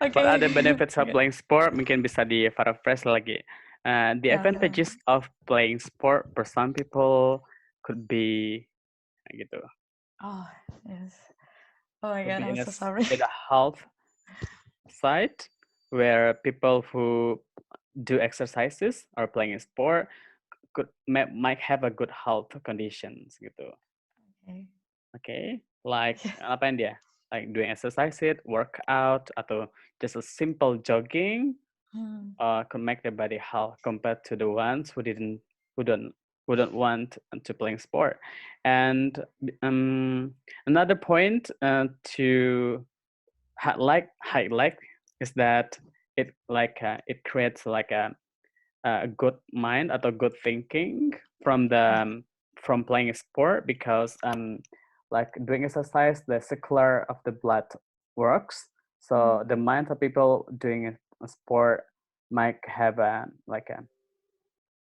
Okay. What are the benefits of playing sport? Mungkin bisa di paraphrase lagi. The advantages of playing sport for some people could be gitu. Oh yes. Oh my Could God, be I'm in so sorry. in a health side where people who do exercises or playing a sport might have a good health conditions gitu. Okay. Okay, like apain dia? Like doing exercise, workout, atau just a simple jogging, could make their body health compared to the ones who don't want to playing sport. And another point to highlight is that it creates like a good mind atau good thinking from from playing a sport, because like doing exercise, the circular of the blood works, so the mind of people doing a sport might have a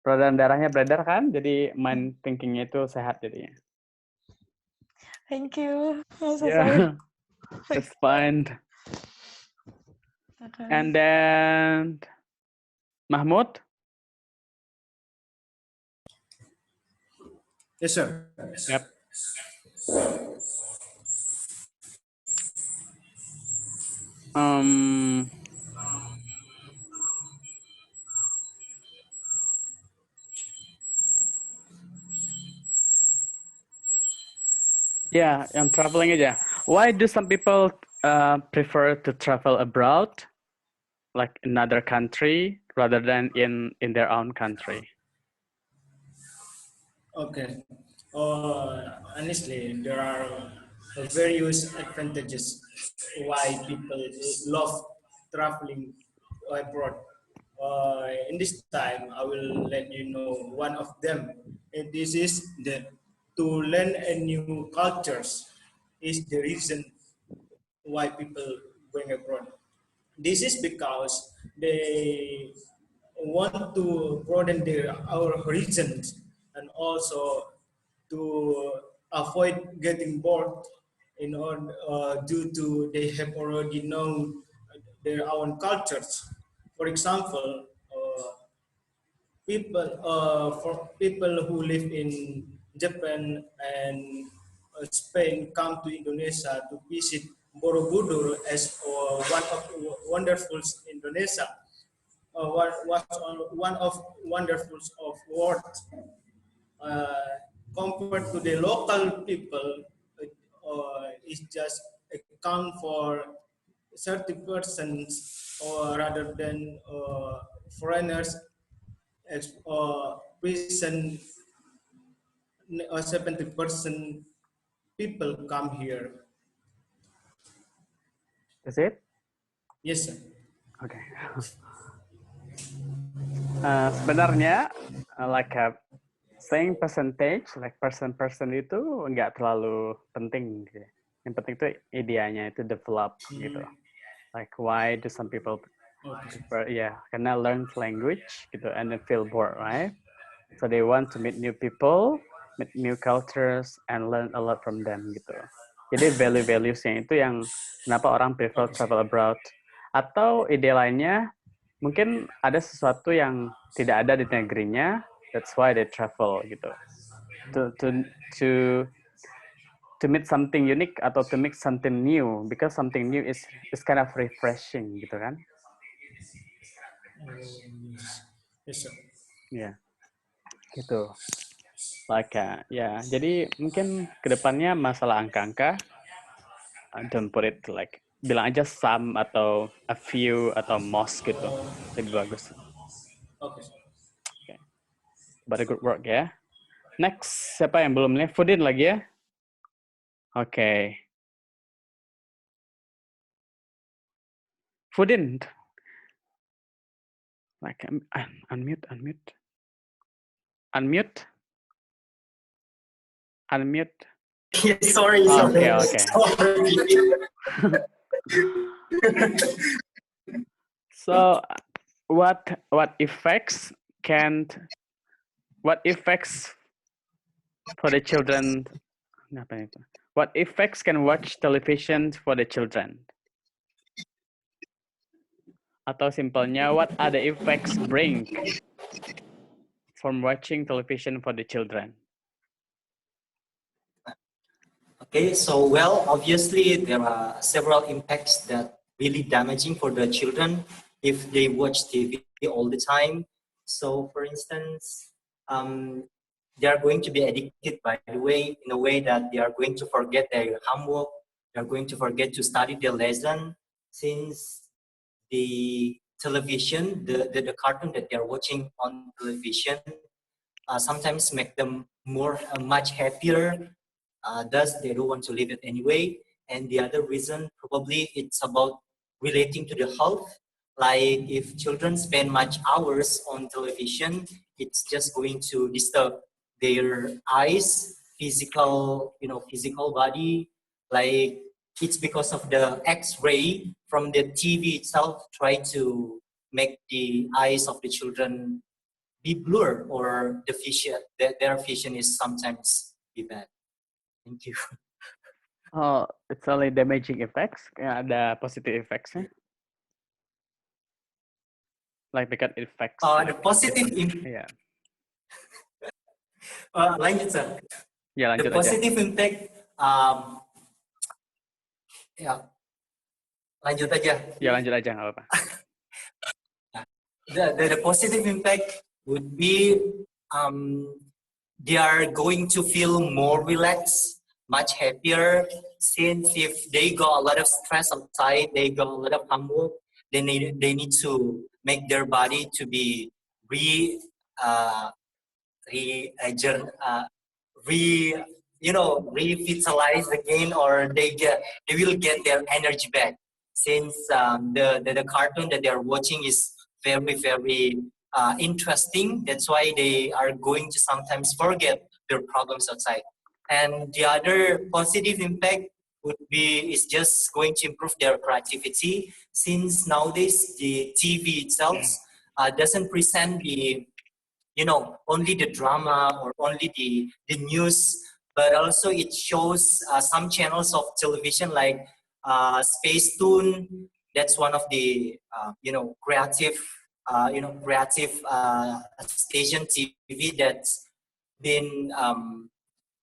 peredaran darahnya beredar kan, jadi mind thinkingnya itu sehat jadinya. Thank you. I'm so Yeah. sorry. That's fine. Okay. And then Mahmud. Yes, sir. Yep. Yeah, I'm traveling aja. Why do some people prefer to travel abroad, like another country, rather than in their own country? Okay. Honestly, there are various advantages why people love traveling abroad. In this time, I will let you know one of them. And this is the to learn a new cultures is the reason why people going abroad. This is because they want to broaden our horizons, and also to avoid getting bored in order due to they have already known their own cultures. For example, for people who live in Japan and Spain come to Indonesia to visit Borobudur as one of wonderful Indonesia, one of wonderfuls of world. Compared to the local people, it's just account for 30% or rather than foreigners present 70% people come here. Is it? Yes, sir. Okay. Sebenarnya like saying percentage, like person itu nggak terlalu penting gitu. Yang penting itu idenya itu develop gitu. Like why do some people prefer, karena learn language gitu and then feel bored, right? So they want to meet new people, meet new cultures and learn a lot from them gitu. Jadi values-nya itu yang kenapa orang prefer travel abroad. Atau ide lainnya mungkin ada sesuatu yang tidak ada di negerinya, that's why they travel gitu. To meet something unique atau to meet something new, because something new is kind of refreshing gitu kan. Yes, sir. Ya, gitu. Like jadi mungkin kedepannya masalah angka-angka, don't put it like, bilang aja some atau a few atau most gitu, lebih bagus. Okay. Okay. But a good work ya. Next, siapa yang belum nih? Fudin lagi ya? Oke. Okay. Fudin. Like unmute. Yeah, sorry. Okay. So, what effects for the children? What effects can watch television for the children? Atau simpelnya, what are the effects bring from watching television for the children? Okay, so well, obviously there are several impacts that really damaging for the children if they watch TV all the time. So, for instance, they are going to be addicted, by the way, in a way that they are going to forget their homework, they are going to forget to study their lesson, since the television, the cartoon that they are watching on television sometimes make them much happier. Thus, they don't want to leave it anyway. And the other reason, probably, it's about relating to the health. Like if children spend much hours on television, it's just going to disturb their eyes, physical body. Like it's because of the X-ray from the TV itself try to make the eyes of the children be blurred, or the vision, their vision is sometimes be bad. Thank you. Oh, it's only damaging effects. Ada positive effects-nya. Like because it affects. The positive Yeah. Lanjut, sir. Ya, lanjut the positive aja. Impact, lanjut aja. Ya, lanjut aja, nggak apa-apa. The positive impact would be they are going to feel more relaxed, much happier, since if they got a lot of stress outside, they got a lot of homework, they need to make their body to be revitalized again, or they will get their energy back, since the cartoon that they are watching is very, very interesting. That's why they are going to sometimes forget their problems outside. And the other positive impact is just going to improve their creativity, since nowadays the TV itself doesn't present only the drama or only the news, but also it shows some channels of television like Space Tune. That's one of the creative station TV that's been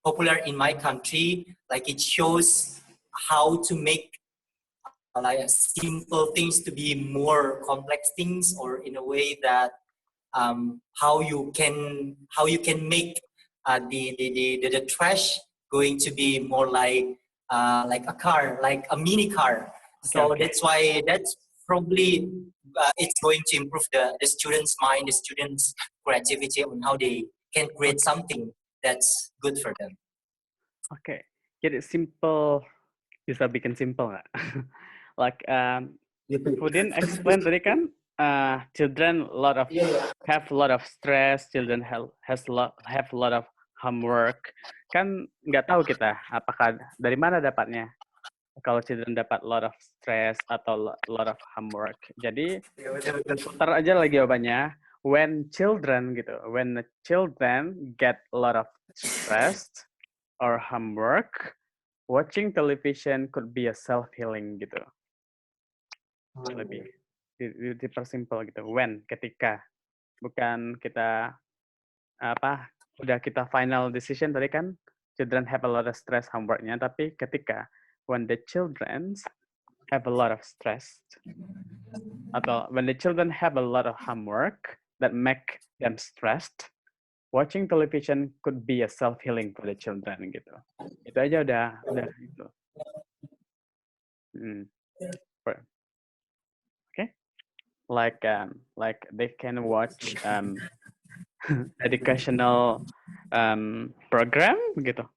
popular in my country. Like it shows how to make like simple things to be more complex things, or in a way that how you can make the trash going to be more like a car, like a mini car. So that's why that's probably it's going to improve the students' mind, the students' creativity on how they can create something that's good for them. Oke, jadi simple, bisa bikin simple nggak? Like Pudin explain tadi kan, children have a lot of stress, children have a lot of homework. Kan nggak tahu kita apakah dari mana dapatnya. Kalau children dapat a lot of stress atau a lot of homework. Jadi putar aja lagi jawabannya. When children gitu, when the children get a lot of stress or homework, watching television could be a self-healing gitu. Lebih dipersimpel gitu. When, ketika. Bukan kita, udah kita final decision tadi kan, children have a lot of stress homeworknya, tapi ketika, when the children have a lot of stress, atau when the children have a lot of homework that make them stressed, watching television could be a self-healing for the children gitu. Itu aja udah gitu. Okay, like they can watch educational program gitu.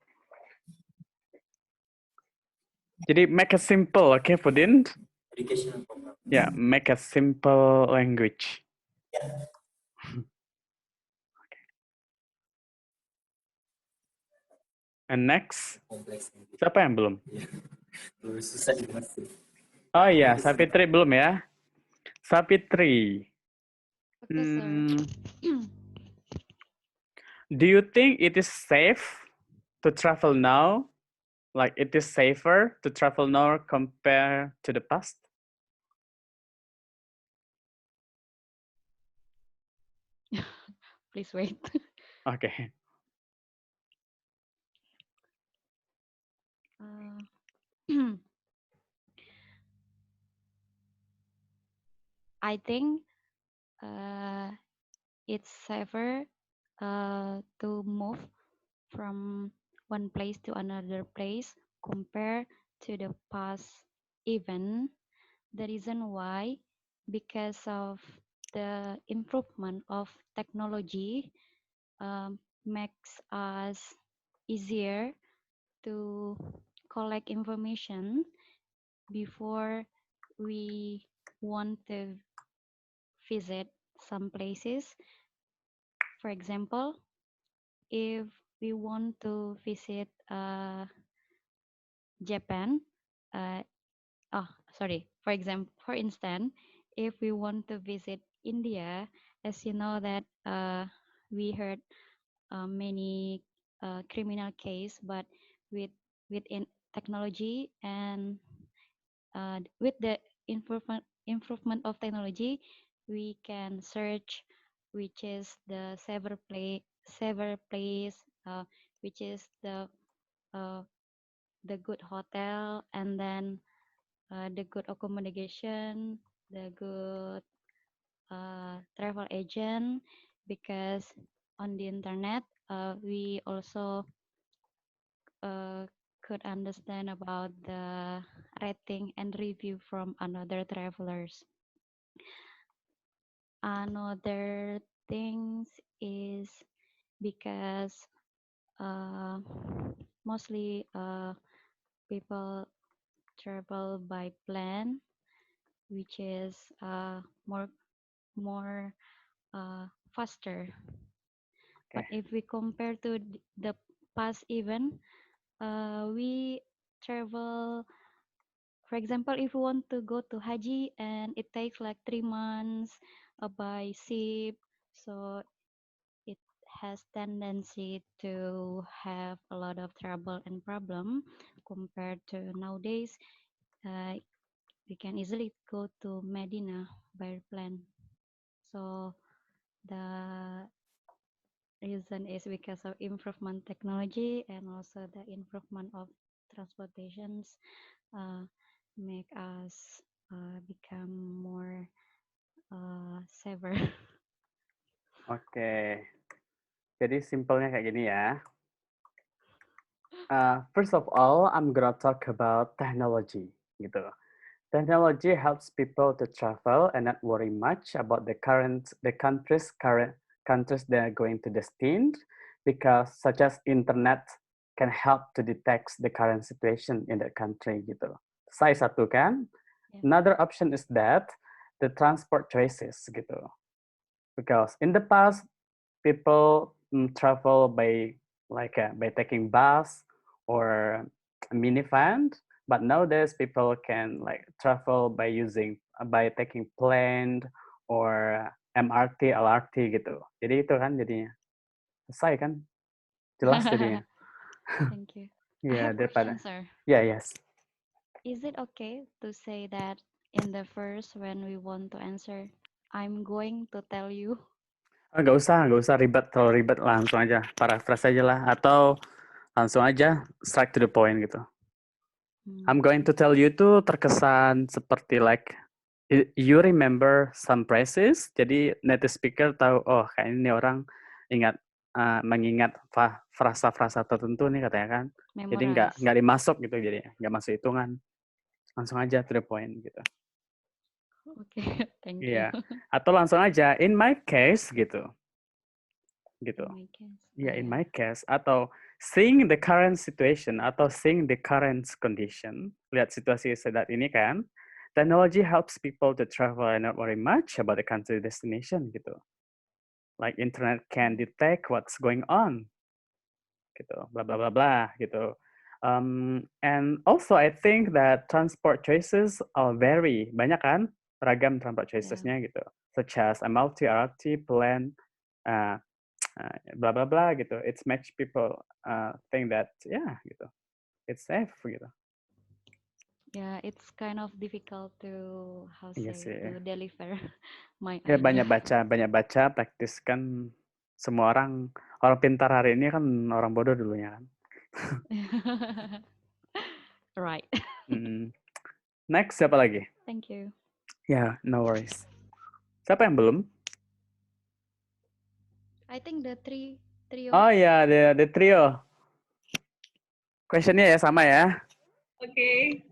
Jadi make it simple, okay, Pudin? Educational program. Yeah, make a simple language. Yeah. And next, siapa yang belum? Belum susah dimasukin. Oh iya, Sapitri belum ya? Sapitri. Okay, sir. Do you think it is safe to travel now? Like it is safer to travel now compared to the past? Please wait. Okay. I think it's safer to move from one place to another place compared to the past event. The reason why, because of the improvement of technology, makes us easier to collect information before we want to visit some places. For example, if we want to visit Japan, for instance, if we want to visit India, as you know that we heard many criminal case, but within technology and with the improvement of technology, we can search which is the safer place, which is the good hotel, and then the good accommodation, the good travel agent, because on the internet we also could understand about the rating and review from another travelers. Another things is because mostly people travel by plane, which is more faster. But if we compare to the past event, we travel. For example, if we want to go to Haji and it takes like 3 months by ship, so it has tendency to have a lot of trouble and problem compared to nowadays. We can easily go to Medina by plane. So the reason is because of improvement technology and also the improvement of transportations make us become more safer. Oke. Jadi simpelnya kayak gini ya. First of all, I'm gonna talk about technology gitu. Technology helps people to travel and not worry much about the countries they are going to destined, because such as internet can help to detect the current situation in that country gitu. Saya satu kan. Yeah. Another option is that the transport choices gitu. Because in the past people travel by by taking bus or a minivan, but nowadays people can like travel by taking plane or MRT, LRT gitu. Jadi itu kan jadinya. Selesai kan? Jelas jadinya. Thank you. I Ya, have daripada. question, sir. Ya, yes. Is it okay to say that in the first when we want to answer, I'm going to tell you? Nggak usah ribet, terlalu ribet, langsung aja paraphrase aja lah, atau langsung aja straight to the point gitu. I'm going to tell you tuh terkesan seperti like you remember some phrases, jadi native speaker tahu, oh kayak ini orang mengingat frasa-frasa tertentu nih katanya kan. Jadi nggak dimasuk gitu, jadi nggak masuk hitungan, langsung aja to the point gitu. Oke, thank you. Iya. Atau langsung aja in my case gitu. In my case. Yeah, in my case, atau seeing the current situation, atau seeing the current condition, lihat situasi saat ini kan, technology helps people to travel and not worry much about the country destination gitu. Like internet can detect what's going on, gitu, blah blah blah blah gitu. And also I think that transport choices are very banyak kan, ragam transport choicesnya gitu, such as MRT, RT, plane, blah blah blah gitu. It's makes people think that gitu, it's safe gitu. Yeah, it's kind of difficult to to deliver my idea. Banyak baca, praktis kan. Semua orang pintar hari ini kan orang bodoh dulunya kan. Right. Next siapa lagi? Thank you. Yeah, no worries. Siapa yang belum? I think the trio. Oh ya, the trio. Questionnya ya sama ya.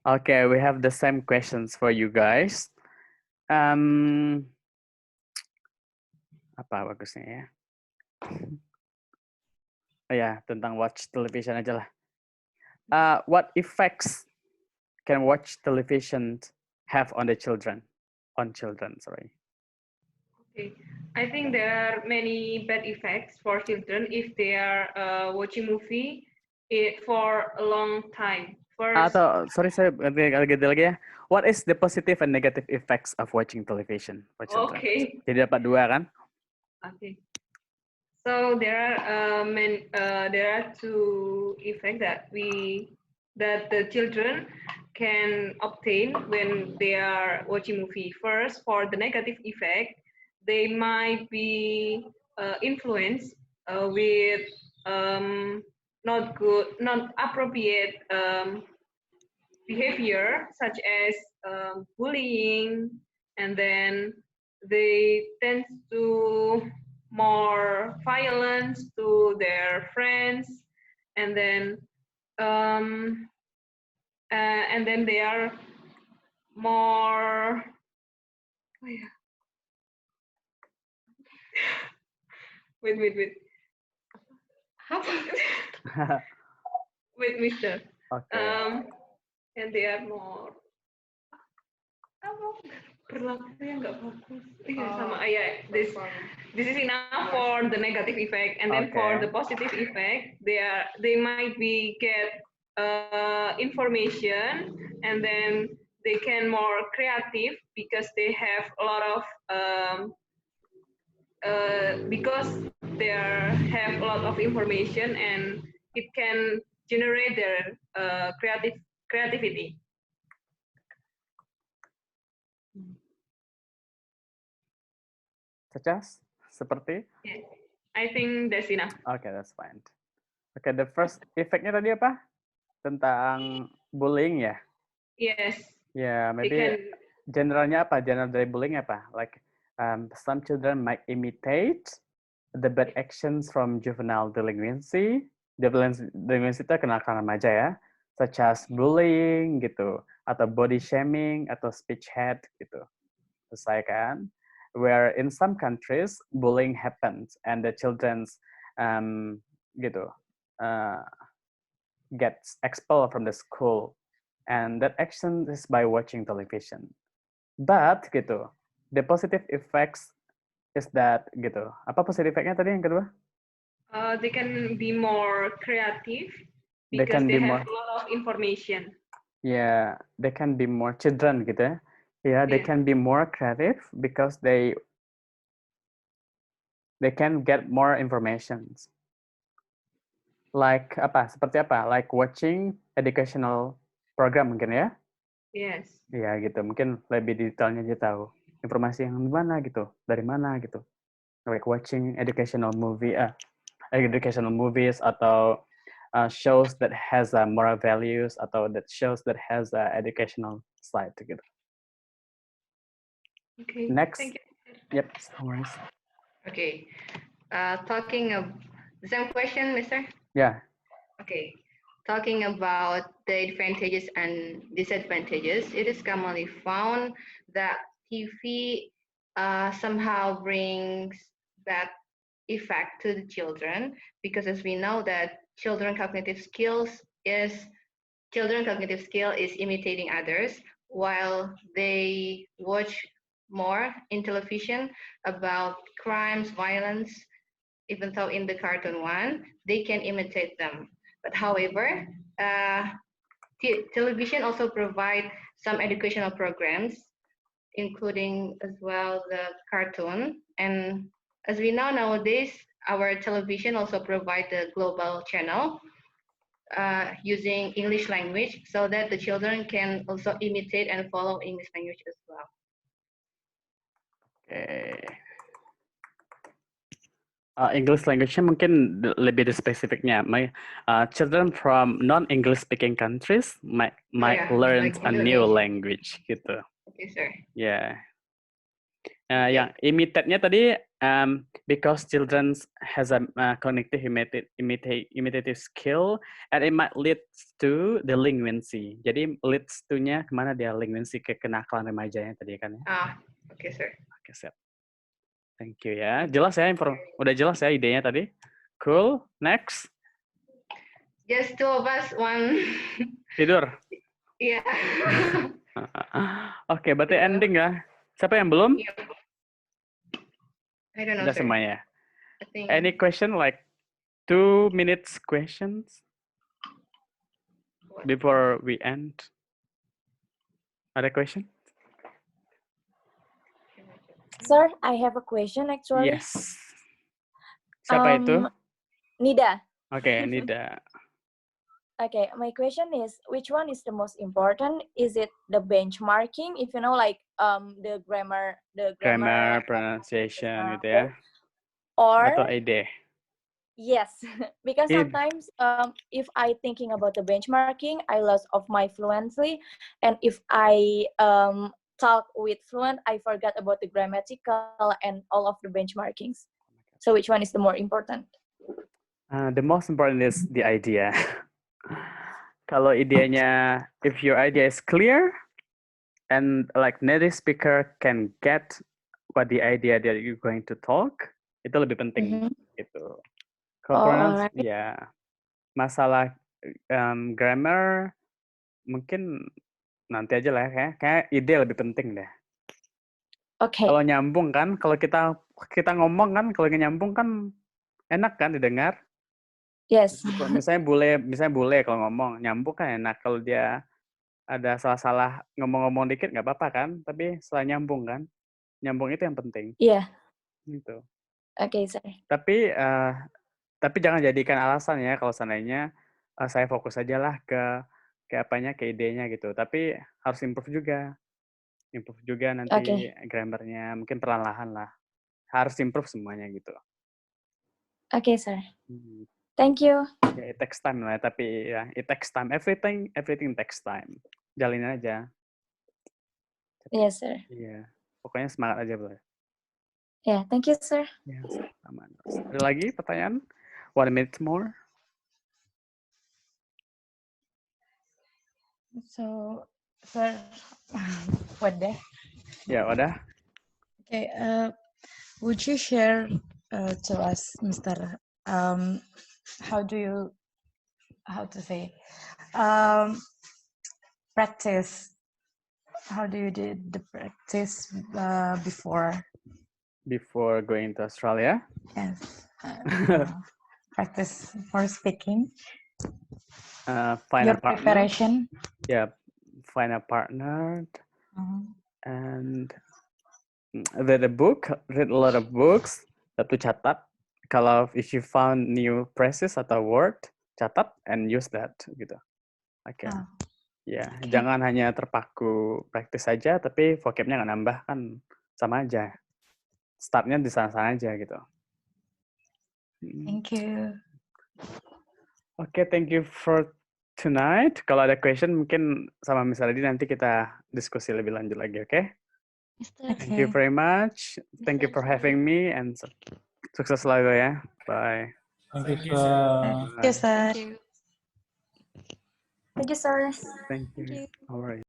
Okay, we have the same questions for you guys. Apa bagusnya ya? Oh ya, tentang watch television aja lah. What effects can watch television have on the children? On children, sorry. Okay, I think there are many bad effects for children if they are watching movie for a long time. First, sorry, saya ganti lagi ya. What is the positive and negative effects of watching television for children? Okay. Jadi dapat dua kan? Okay. So there are two effects that the children can obtain when they are watching movie. First, for the negative effect, they might be influenced with not appropriate behavior, such as bullying, and then they tend to more violence to their friends, and then they are more wait wait mister. Okay. And they are more berlakunya nggak bagus. Sama this is enough for the negative effect, and then for the positive effect, they might be get information, and then they can more creative because they have a lot of because they have a lot of information, and it can generate their creativity. Such as? Seperti? Yeah. I think that's enough. Okay, that's fine. Okay, the first effect-nya tadi apa? Tentang bullying ya? Yes. Yeah, maybe generalnya apa? General dari bullying apa? Like some children might imitate the bad actions from juvenile delinquency. Delinquency itu kenakalan remaja ya. such as bullying gitu, atau body shaming, atau speech hate gitu. Selesai kan? Where in some countries bullying happens and the children's gitu gets expelled from the school, and that action is by watching television. But gitu, the positive effects is that gitu. Apa positive effect-nya tadi yang kedua? They can be more creative They because can they be have more, a lot of information. yeah, they can be more children gitu ya. Yeah, they Yeah. can be more creative because they can get more information. Like apa? Seperti apa? Like watching educational program mungkin ya? Yes. Ya gitu. Mungkin lebih detailnya dia tahu informasi yang mana gitu, dari mana gitu. Like watching educational movies atau shows that has moral values atau that shows that has educational side gitu. Okay. Next. Thank you. Yep. No worries. Okay. Talking of the same question, Mr. Yeah. Okay. Talking about the advantages and disadvantages, it is commonly found that TV somehow brings bad effect to the children, because as we know that children cognitive skill is imitating others, while they watch more in television about crimes, violence. Even though in the cartoon one, they can imitate them. But however, television also provide some educational programs, including as well the cartoon. And as we know nowadays, our television also provide the global channel using English language, so that the children can also imitate and follow English language as well. Okay. English language-nya mungkin lebih spesifiknya. Children from non-English speaking countries might Yeah, learn like a new Indonesia. language gitu. Okay, sir. Yeah. Yang imitate-nya tadi because children has a cognitive imitative skill and it might lead to delinquency. Jadi leads to-nya kemana dia delinquency, ke kenakalan remajanya tadi kan ya. Okay, sir. Oke, siap. Thank you ya. Jelas ya udah jelas ya idenya tadi. Cool. Next. Just two of us, one. Tidur. Iya. Oke, berarti ending ya. Siapa yang belum? I don't know, Udah sir. semuanya. I think... Any question like 2 minutes questions before we end? Ada question? Sir, I have a question actually. Yes. Siapa itu? Nida. Okay, Nida. Okay, my question is, which one is the most important? Is it the benchmarking, if you know, like the grammar, pronunciation gitu ya? Or atau ide? Yes, because sometimes if I thinking about the benchmarking, I lost of my fluency, and if I talk with fluent, I forgot about the grammatical and all of the benchmarkings. So which one is the more important? The most important is the idea. Kalau idenya, if your idea is clear, and like native speaker can get what the idea that you're going to talk, itu lebih penting gitu. Kalau ya masalah grammar mungkin nanti aja lah ya. Kayak ide lebih penting deh. Oke. Kalau nyambung kan, kalau kita ngomong kan, kalau nyambung kan enak kan didengar. Yes. Misalnya bule kalau ngomong nyambung kan enak. Kalau dia ada salah-salah ngomong-ngomong dikit nggak apa-apa kan, tapi setelah nyambung kan, nyambung itu yang penting. Iya. Gitu. Oke, sorry. Tapi jangan jadikan alasan ya kalau seandainya saya fokus aja lah ke apanya, ke idenya gitu. Tapi harus improve juga nanti grammarnya, mungkin perlahan lah. Harus improve semuanya gitu. Oke, sir. Thank you. Ya, it takes time lah, tapi ya, it takes time. Everything takes time. Jalin aja. Yes, sir. Iya, pokoknya semangat aja, boleh. Yeah, thank you, sir. Ya, aman. Ada lagi pertanyaan? 1 minute more. So, sir, wadah. Ya, udah. Okay, would you share to us, Mr. How do you, how to say, practice? How do you did the practice before? Before going to Australia. Yes, practice for speaking. Find Your a partner. preparation. Yeah, find a partner Mhm. and read a book. Read a lot of books. Satu catat. Kalau if you found new phrases atau word, catat and use that gitu. Oke. Oh, Ya, okay. jangan hanya terpaku praktis saja, tapi vocabnya nggak nambah kan sama aja. Startnya di sana-sana aja gitu. Thank you. Oke, thank you for tonight. Kalau ada question mungkin sama Miss Aldi nanti kita diskusi lebih lanjut lagi, oke? Mister, Thank you Okay. very much. Thank you for Mister J. having me and sukses selalu ya. Bye. Thank you, sir. Thank you, sir. Thank you. Thank you, sir. Thank Thank you. you. All right.